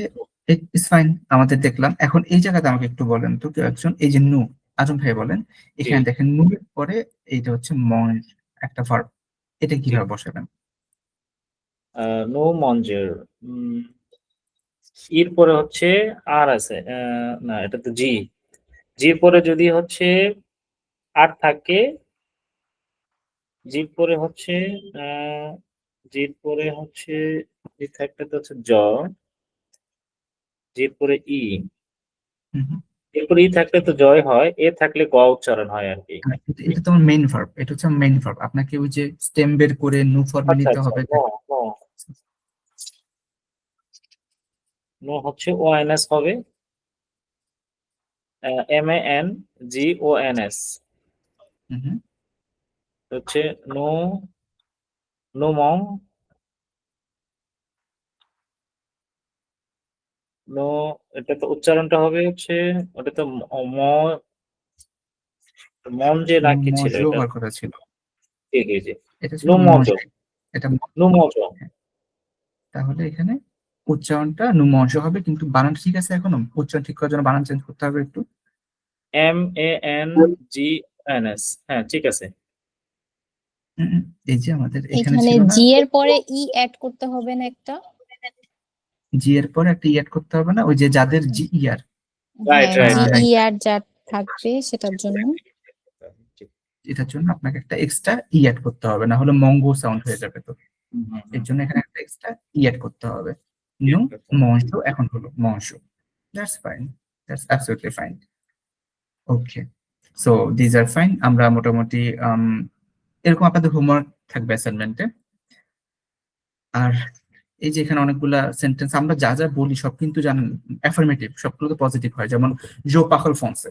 S1: ইটস ফাইন। আমাদের দেখলাম, এখন এই জায়গাতে আমাকে একটু বলেন তো কেউ একজন, এই যে নু, আজম ভাই বলেন,
S2: জি
S1: এখানে দেখেন নু এর পরে এইটা হচ্ছে মন, একটা ভার্ব, এটা
S2: জি,
S1: কিভাবে বসাবেন?
S2: নো মঞ্জের, এর পরে হচ্ছে আর আছে, না এটা তো জি, জির পরে যদি হচ্ছে আর থাকে, জির পরে হচ্ছে আহ জির পরে হচ্ছে জি থাকলে তো হচ্ছে জ, জির পরে ই,
S1: হুম, হুম।
S2: এরপরে ই থাকলে তো জয় হয়, এ থাকলে গ উচ্চারণ হয় আর কি।
S1: না, এটা তো মেইন ভার্ব, এটা হচ্ছে মেইন ভার্ব, আপনাকে ওই যে স্টেম বের করে নু ফর্মে
S2: আচ্ছা
S1: নিতে
S2: আচ্ছা,
S1: হবে।
S2: নো নো, নো হচ্ছে ও এন এস হবে, M A N G O N S
S1: হুম, হুম।
S2: হচ্ছে নো, নো মং, নো, এটা তো উচ্চারণটা হবে হচ্ছে, ওটা তো মন যে না কি ছিল
S1: মজো
S2: এটা,
S1: বার করা ছিল,
S2: জি জি জি,
S1: এটা ছিল
S2: নো মজ,
S1: মজা, এটা
S2: নো মজ,
S1: তাহলে এখানে উচ্চারণটা নুমঞ্চ হবে, কিন্তু বানান ঠিক আছে এখনো? উচ্চারণ ঠিক করার জন্য বানান চেঞ্জ করতে হবে একটু।
S2: M A N G N S, হ্যাঁ ঠিক আছে।
S1: উম, উম, এই যে আমাদের এখানে
S4: এখানে
S1: ছিল না,
S4: জি এর পরে ই অ্যাড করতে হবে না একটা?
S1: জি এর পরে একটা ইয়ার করতে হবে না, ওই যে যাদের জি ইয়ার।
S2: রাইট
S4: হ্যাঁ,
S2: রাইট
S4: জি ই
S2: রাইট,
S4: আর যা থাকবে সেটার জন্য।
S1: এটার জন্য আপনাকে একটা এক্সট্রা ইয়ার করতে হবে, না হলে মঙ্গো সাউন্ড হয়ে যাবে। তো এর জন্য এখানে একটা এক্সট্রা ইয়ার করতে হবে। নু মঞ্চ এখন হলো মঞ্চ। That's fine, that's absolutely fine. Okay, so these are fine. আমরা মোটামুটি এরকম আপনাদের হোমওয়ার্ক থাকবে অ্যাসাইনমেন্টে। আর এই যে এখানে অনেকগুলা সেন্টেন্স আমরা যা যা বলি সব কিন্তু জানেন অ্যাফার্মেটিভ, সবগুলো তো পজিটিভ হয়, যেমন জো পাখল ফ্রান্সে,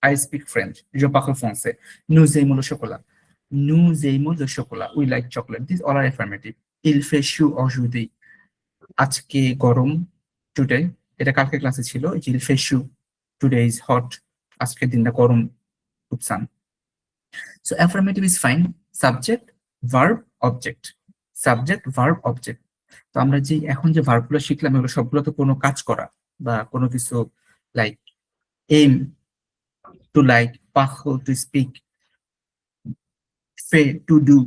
S1: আই স্পিক ফ্রেঞ্চ, জো পাখল ফ্রান্সে, nous aimons le chocolat, nous aimons le chocolat, we like chocolate, these all are affirmative. il fait chaud aujourd'hui আজকে গরম টুডে, এটা কালকে ক্লাসে ছিল, il fait chaud today is hot আজকের দিনটা গরম, খুব সান। So affirmative is fine, subject verb object, subject verb object। তো আমরা যে এখন যে ভার্বগুলো শিখলাম এগুলো সবগুলো তো কোনো কাজ করা বা কোনো কিছু like aim to like, পাখল to speak, ফে টু ডু।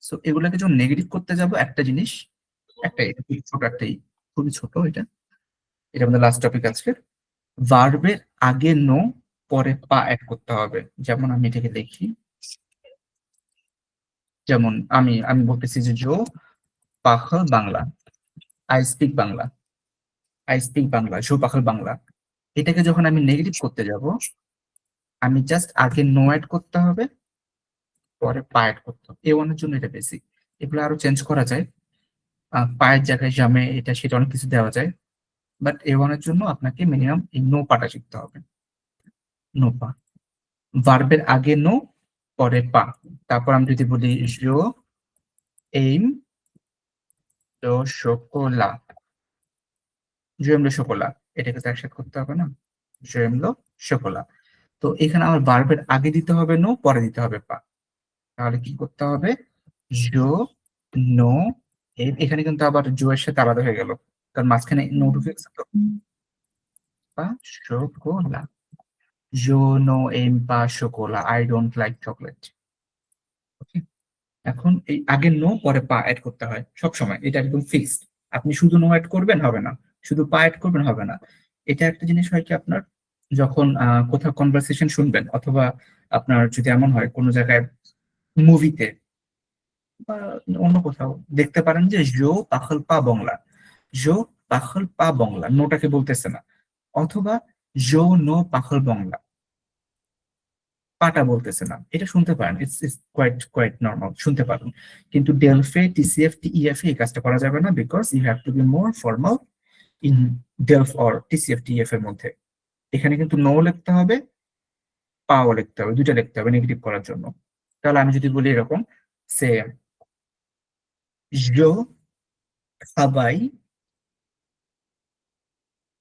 S1: সো এগুলোকে যখন নেগেটিভ করতে যাব একটা জিনিস, একটাই খুবই ছোট, একটাই খুবই ছোট, এটা এটা আমাদের লাস্ট টপিক আজকে। ভার্বের আগে নো পরে পা অ্যাড করতে হবে। যেমন আমি এটাকে লিখি, যেমন আমি আমি বলতেছি যে জো পাখল Bangla, I speak Bangla, I speak Bangla, জো পাখল বাংলা। এটাকে যখন আমি নেগেটিভ করতে যাব, আমি জাস্ট আগে নো অ্যাড করতে হবে, পরে পা অ্যাড করতে হবে। এ ওয়ানের জন্য এটা বেসিক, এগুলো আরো চেঞ্জ করা যায়, পায়ের জায়গায় জামে, এটা সেটা অনেক কিছু দেওয়া যায়, বাট এ ওয়ানের জন্য আপনাকে মিনিমাম এই নো পাটা শিখতে হবে। নো পা, ভার্বের আগে নো পরে পা। তারপর আমি যদি বলি জো এইম লো শোকোলা, জো এম লো শোকোলা, এটাকে তো একসাথে করতে হবে না, জো এম লো শোকোলা। তো এখানে আমার ভার্বের আগে দিতে হবে নো, পরে দিতে হবে পা। তাহলে কি করতে হবে, জো নো এম, এখানে কিন্তু আবার জো এর সাথে আলাদা হয়ে গেল, কারণ মাঝখানে নো ঢুকে গেছে তো, পা শোকোলা, জো নো এম পা শোকোলা, আই ডোন্ট লাইক চকলেট। ওকে, এখন এই আগে নো পরে পা অ্যাড করতে হয় সব সময়, এটা একদম ফিক্সড। আপনি শুধু নো অ্যাড করবেন হবে না, শুধু পা অ্যাড করবেন হবে না। এটা একটা জিনিস হয় কি, আপনার যখন কোথাও কনভারসেশন শুনবেন, অথবা আপনার যদি এমন হয় কোনো জায়গায় মুভিতে বা অন্য কোথাও দেখতে পারেন যে জো পাখল পা বাংলা, জো পাখল পা বাংলা, নোটাকে বলতেছে না, অথবা জো নো পাখল বাংলা, পাটা বলতেছে না, এটা শুনতে পারেন, ইটস কোয়াইট নর্মাল, শুনতে পারেন। কিন্তু ডেলফে টিসিএফ টিইএফ এই কাজটা করা যাবে না, because you have to be more formal in DELF or TCF TEF এর মধ্যে। এখানে কিন্তু নো লিখতে হবে, পাও লিখতে হবে, দুইটা লিখতে হবে নেগেটিভ করার জন্য। তাহলে আমি যদি বলি এরকম, সে জো খাবাই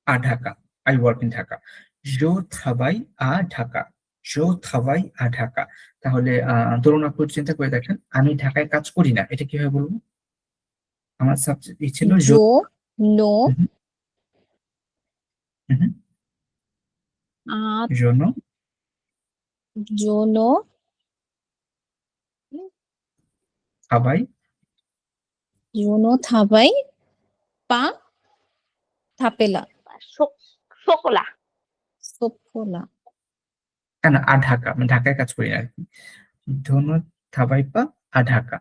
S1: আ Dhaka, I work in Dhaka, জো থাবাই আ ঢাকা, জো থাবাই আ ঢাকা। তাহলে ধরুন আপনি চিন্তা করে দেখেন, আমি ঢাকায় কাজ করি না, এটা কিভাবে বলবো? আমার সাবজেক্ট ছিল জো,
S4: জো নো
S1: হুম, হুম, জন্য
S4: জোনো
S1: খাবাই
S4: জোনো থাবাই পা থাপেলা
S3: শোকোলা।
S4: সোপোলা।
S1: কেন আ ঢাকা, আমি ঢাকায় কাজ করি না আর কি, ধন্য থাবাই পা আ ঢাকা।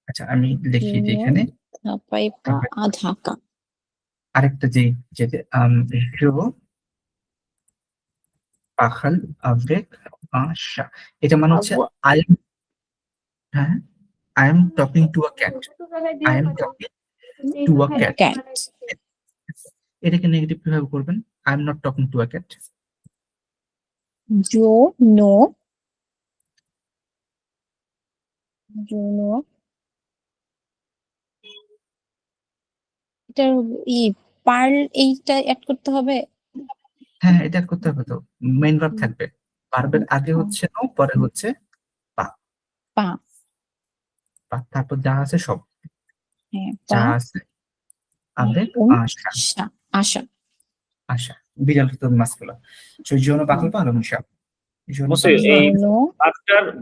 S1: আচ্ছা আমি লিখি যে
S4: জোনো
S1: এখানে
S4: থাপাই পা আ ঢাকা।
S1: আরেকটা যে যেতে জো পাখাল আবেগ আশা, এটা মানে হচ্ছে আই এম, হ্যাঁ, I am talking to a cat, I am talking to a cat.
S4: Cat
S1: এটাকে নেগেটিভ কিভাবে করবেন? I am not talking to a cat.
S4: জো নো জোনো এটা ই পার্ল এইটা অ্যাড করতে হবে।
S1: হ্যাঁ এটা করতে হবে, তো মেইন ভার্ব থাকবে, ভার্বের আগে হচ্ছে নো, পরে হচ্ছে পা,
S4: পা
S1: পা, তারপর যা আছে সব,
S4: হ্যাঁ
S1: যা
S4: পা
S1: আছে আবেগ আশা,
S4: আশা আশা
S1: আশা বিড়াল তো মাসকুলা, সেই জন্য পাগল পাগল মিশা,
S2: মুসি এই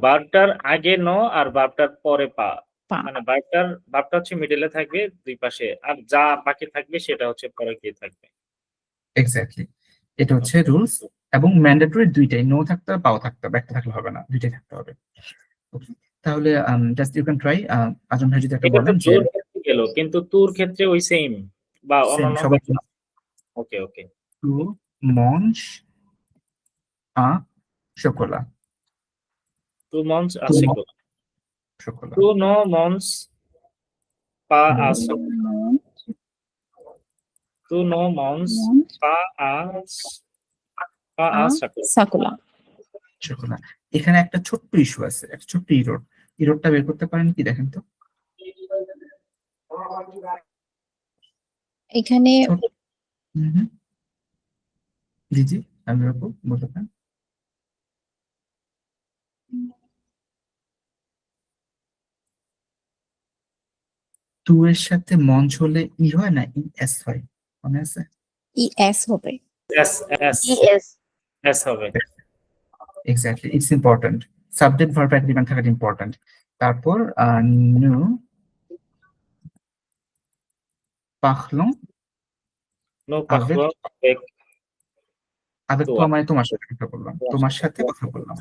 S2: ভার্বটার আগে ন আর ভার্বটার পরে পা,
S4: পা
S2: মানে ভার্বটা হচ্ছে মিডলে থাকবে দুই পাশে, আর যা বাকি থাকবে সেটা হচ্ছে পরে গিয়ে থাকবে।
S1: এক্স্যাক্টলি, এটা হচ্ছে রুলস। এবং ম্যান্ডেটরি দুইটাই, নো থাকতে হবে পাও থাকতে হবে, একটা থাকলে হবে না, দুইটাই থাকতে হবে। Okay, তাহলে জাস্ট ইউ ক্যান ট্রাই। আজম ভাই যদি একটা
S2: এটা তো
S1: বলেন যে
S2: জোর ক্ষেত্রে গেল, কিন্তু তুর ক্ষেত্রে ওই সেম বা
S1: সেম
S2: অন্যান্য।
S1: সবার
S2: ওকে ওকে,
S1: টু মঞ্চ আ শোকোলা,
S2: টু মন্থস
S1: টু
S2: আছে,
S1: শোকোলা,
S2: টু নো মন্থস পা
S1: No.
S2: Us, to know months পা আস, পা আস
S4: সাকুলা।
S1: শোকোলা। এখানে একটা ছোট্ট ইস্যু আছে, একটা ছোট্ট ইরোড, ইরোডটা বের করতে পারেন কি দেখেন তো?
S4: এখানে
S1: হুম। জি জি, আমি আপু বলতে পারেন। টু এর সাথে মঞ্চ হলে ই হয় না, ই এস হয়, মনে আছে?
S4: ES হবে।
S2: এস এস
S3: ইএস
S2: এস হবে।
S1: Exactly, it's important. Subject verb agreement থাকাটা ইম্পর্টেন্ট। তারপর নু পাখলং
S2: নো
S1: avec
S2: পাখলো এক
S1: avec
S2: তোয়া।
S1: toi মানে তোমার সাথে কথা বললাম, তোমার সাথে কথা বললাম,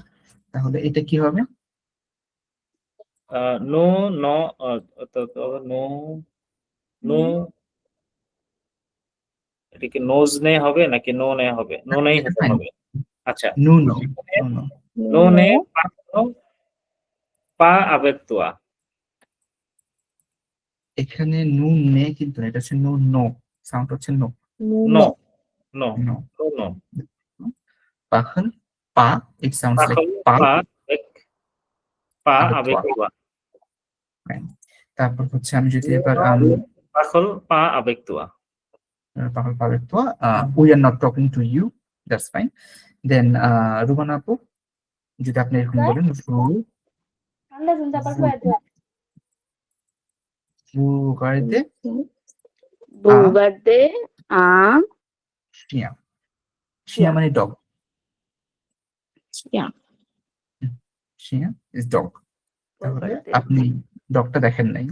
S1: তাহলে এটা কি হবে?
S2: নো ন নো নো এটা কি নোজ নে হবে নাকি নো নে হবে? নো নেই
S1: এটা
S2: হতে
S1: ফাইন,
S2: হবে। আচ্ছা,
S1: নু নো নো নো
S2: নো নে পাখলো পা avec toi।
S1: এখানে নু নে কিন্তু না, এটা হচ্ছে নু নো, সাউন্ড হচ্ছে নো
S2: নো নো
S1: নো।
S2: নো নো
S1: পাখল পা, ইট সাউন্ডস লাইক
S2: পাখলো
S1: পা
S2: পা
S1: avec
S2: avec
S1: toi।
S2: toi।
S1: তারপর হচ্ছে আমি যদি এবার
S2: পাখল পা avec toi।
S1: পাখল পা avec toi, we are not talking to you, that's fine. Then Rubana আপু, যদি আপনি এরকম বলেন vous regardez
S3: vous regardez un
S1: chien, chien মানে dog,
S3: chien.
S1: chien is dog, তাহলে আপনি ডগটা দেখেন নাই।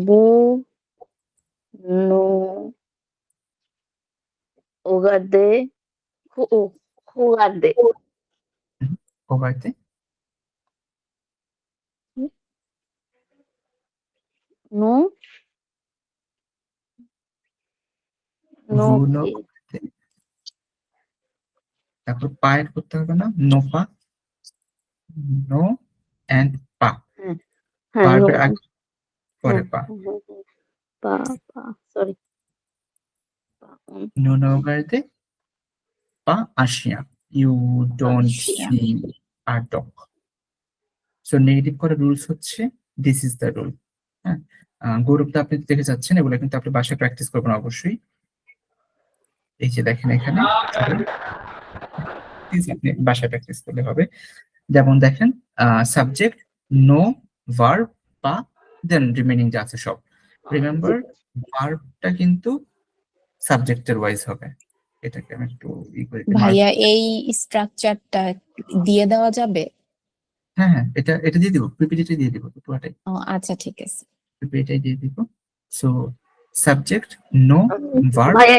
S3: Vous nous regardez regardez
S1: Regardez
S3: nous
S1: vous
S3: nous
S1: no, তারপর পায়ের করতে হবে না, নো পা, নো এন্ড পা,
S3: হ্যাঁ
S1: ভার্বের আগে পরে পা,
S3: পা পা sorry
S1: no no regardez pas un chien, you don't
S3: chien.
S1: see a dog. So negative করার রুলস হচ্ছে দিস ইজ দ্য রুল। হ্যাঁ, গৌরবটা আপনি দেখে যাচ্ছেন, এগুলো কিন্তু আপনি বাসায় প্র্যাকটিস করবেন অবশ্যই। এই যে দেখেন এখানে, please আপনি বাসায় প্র্যাকটিস করলে হবে। যেমন দেখেন সাবজেক্ট নো, ভার্ব পা, দেন রিমেনিং যা আছে সব। রিমেম্বার ভার্বটা কিন্তু সাবজেক্টের ওয়াইজ হবে। এটাকে আমি একটু
S4: ভাইয়া এই স্ট্রাকচারটা দিয়ে দেওয়া যাবে?
S1: হ্যাঁ হ্যাঁ, এটা দিয়ে দিব, পিপিটিতে দিয়ে দিব পুরোটাই,
S4: ও আচ্ছা ঠিক আছে।
S1: পিপিটিটাই দিয়ে দিব। সো সাবজেক্ট নো, ভার্ব।
S3: ভাইয়া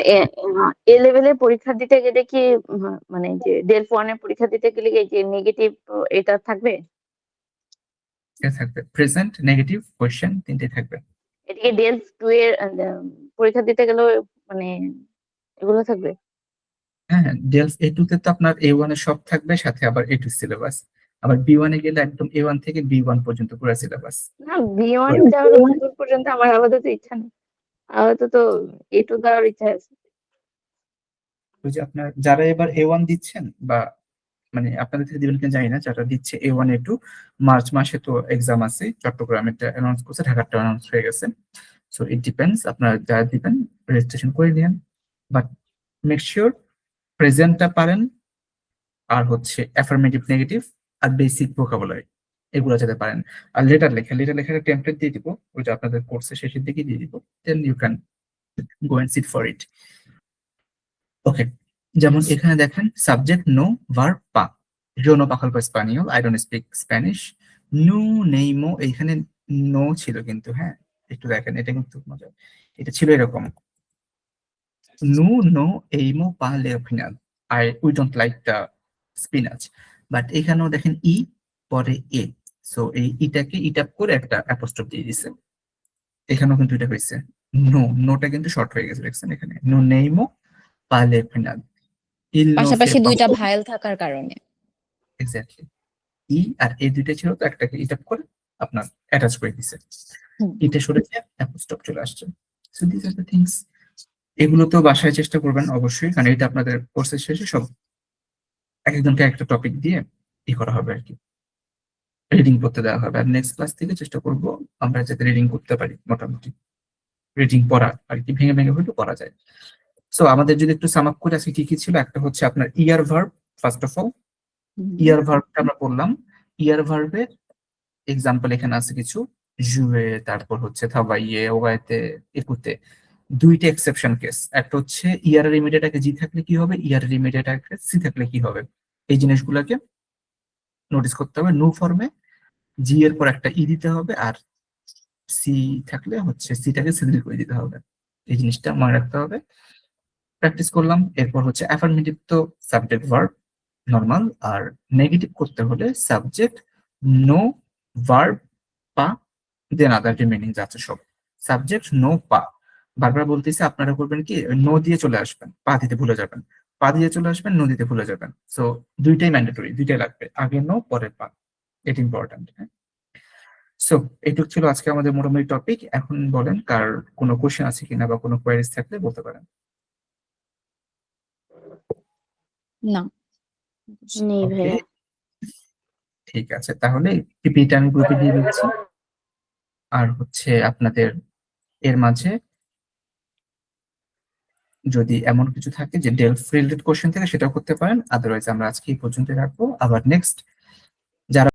S3: এ লেভেলের পরীক্ষা দিতে গেলে কি মানে যে ডেলফ ওয়ানের পরীক্ষা দিতে গেলে কি যে নেগেটিভ এটা থাকবে?
S1: এটা থাকবে, প্রেজেন্ট, নেগেটিভ, কোয়েশ্চেন, তিনটে থাকবে।
S3: এদিকে ডেলফ টু এর পরীক্ষা দিতে গেলেও মানে এগুলো থাকবে?
S1: হ্যাঁ হ্যাঁ, ডেলফ A2 তে তো আপনার A1 এর সব থাকবে, সাথে আবার A2 সিলেবাস। আবার B1 এ গেলে একদম A1 থেকে B1 পর্যন্ত পুরো সিলেবাস।
S3: না B1 যাওয়ার দূর পর্যন্ত আমার আপাতত ইচ্ছা নেই, আপাতত A2 যাওয়ার ইচ্ছা আছে।
S1: ওই যে আপনার যারা এবার A1 দিচ্ছেন, বা মানে আপনাদের থেকে দিবেন কিনা জানি না, যারা দিচ্ছে A1 A2, মার্চ মাসে তো এক্সাম আছে, চট্টগ্রামেরটা অ্যানাউন্স করছে, ঢাকারটা অ্যানাউন্স হয়ে গেছে। সো ইট ডিপেন্ডস, আপনারা যারা দিবেন রেজিস্ট্রেশন করে নিন, বাট মেক শিওর প্রেজেন্টটা পারেন, আর হচ্ছে অ্যাফার্মেটিভ, নেগেটিভ, আর বেসিক ভোকাবুলারি, এগুলো যাতে পারেন। আর লেটার লেখার টেমপ্লেট দিয়ে দিব, ওইটা আপনাদের কোর্সের শেষের দিকে দিয়ে দিব, then you can go and sit for it. Okay, যেমন এখানে দেখেন সাবজেক্ট নো, ভার্ব পা, yo no parlo español, I don't speak Spanish, no নেইমো, এইখানে নো ছিল কিন্তু, হ্যাঁ একটু দেখেন, এটা কিন্তু মজা, এটা ছিল এরকম, no no eimo parle final, we don't like the spinach, but এখানেও দেখেন ই পরে এ, সো এই ইটাকে ইটাপ করে একটা অ্যাপোস্ট্রফ দিয়ে দিছে, এখানেও কিন্তু এটা হয়েছে, নোটা কিন্তু শর্ট হয়ে গেছে, দেখছেন এখানে, no নেইমো parle final, il no
S4: পাশাপাশি
S1: se
S4: দুইটা
S1: parla,
S4: ভায়েল থাকার কারণে।
S1: এক্স্যাক্টলি, ই আর এ দুইটা ছিল, তো একটাকে ইটাপ করে আপনার অ্যাটাচ করে দিছে,
S4: হুম।
S1: এটা সরেছে, অ্যাপোস্ট্রফ চলে আসছে। So this are the things, এগুলো তো বাসায় চেষ্টা করবেন অবশ্যই, কারণ এটা আপনাদের কোর্সের শেষে সব এক একজনকে একটা টপিক দিয়ে ই করা হবে আর কি। রিডিং করতে দেওয়া হবে। আর নেক্সট ক্লাস থেকে চেষ্টা করব আমরা যাতে রিডিং করতে পারি, মোটামুটি রিডিং পড়া আর কি, ভেঙে ভেঙে হয়তো করা যায়। সো আমাদের যদি একটু সাম আপ করে আজকে কি কি ছিল, একটা হচ্ছে আপনার ইয়ার ভার্ব। ফার্স্ট অফ অল ইয়ার ভার্বটা আমরা পড়লাম। ইয়ার ভার্বের এক্সাম্পল এখানে আছে কিছু, জুয়ে, তারপর হচ্ছে থাবাইয়ে, ওগাইতে, একুতে। দুইটা এক্সেপশন কেস, একটা হচ্ছে ইয়ার ইমিডিয়েট আগে জি থাকলে কি হবে, ইয়ার ইমিডিয়েট আগে সি থাকলে কি হবে। এই জিনিসগুলোকে নোটিস করতে হবে। নো ফর্মে জি এর পর একটা ই দিতে হবে, আর সি থাকলে হচ্ছে সিটাকে সিডিল করে দিতে হবে। এই জিনিসটা মনে রাখতে হবে। প্র্যাকটিস করলাম। এরপর হচ্ছে অ্যাফার্মেটিভ তো সাবজেক্ট ভার্ব নরমাল, আর নেগেটিভ করতে হলে সাবজেক্ট, নো, ভার্ব, পা, দেন আদার রিমেনিং আছে সব। সাবজেক্ট, নো, পা। বারবার বলতেছি আপনারা করবেন কি, নো দিয়ে চলে আসবেন, পা দিতে ভুলে যাবেন, পা দিয়ে চলে আসবেন, নো দিতে ভুলে যাবেন। সো দুইটাই ম্যান্ডেটরি, দুইটাই লাগবে, আগে নো পরে পা। এটা ইম্পর্টেন্ট। হ্যাঁ, সো এইটুক ছিল আজকে আমাদের মোটামুটি টপিক। এখন বলেন কার কোনো কোশ্চেন আছে কিনা বা কোনো কোয়ারিজ থাকলে বলতে পারেন।
S4: না।
S3: নেই
S1: ওকে,
S3: ভাইয়া।
S1: ঠিক আছে, তাহলে পিপিটা আমি গ্রুপে দিয়ে দিচ্ছি। আর হচ্ছে আপনাদের এর মাঝে যদি এমন কিছু থাকে যে ডেলফ রিলেটেড কোশ্চেন থাকে সেটাও করতে পারেন। আদারওয়াইজ আমরা আজকে এই পর্যন্ত রাখবো। আবার নেক্সট যারা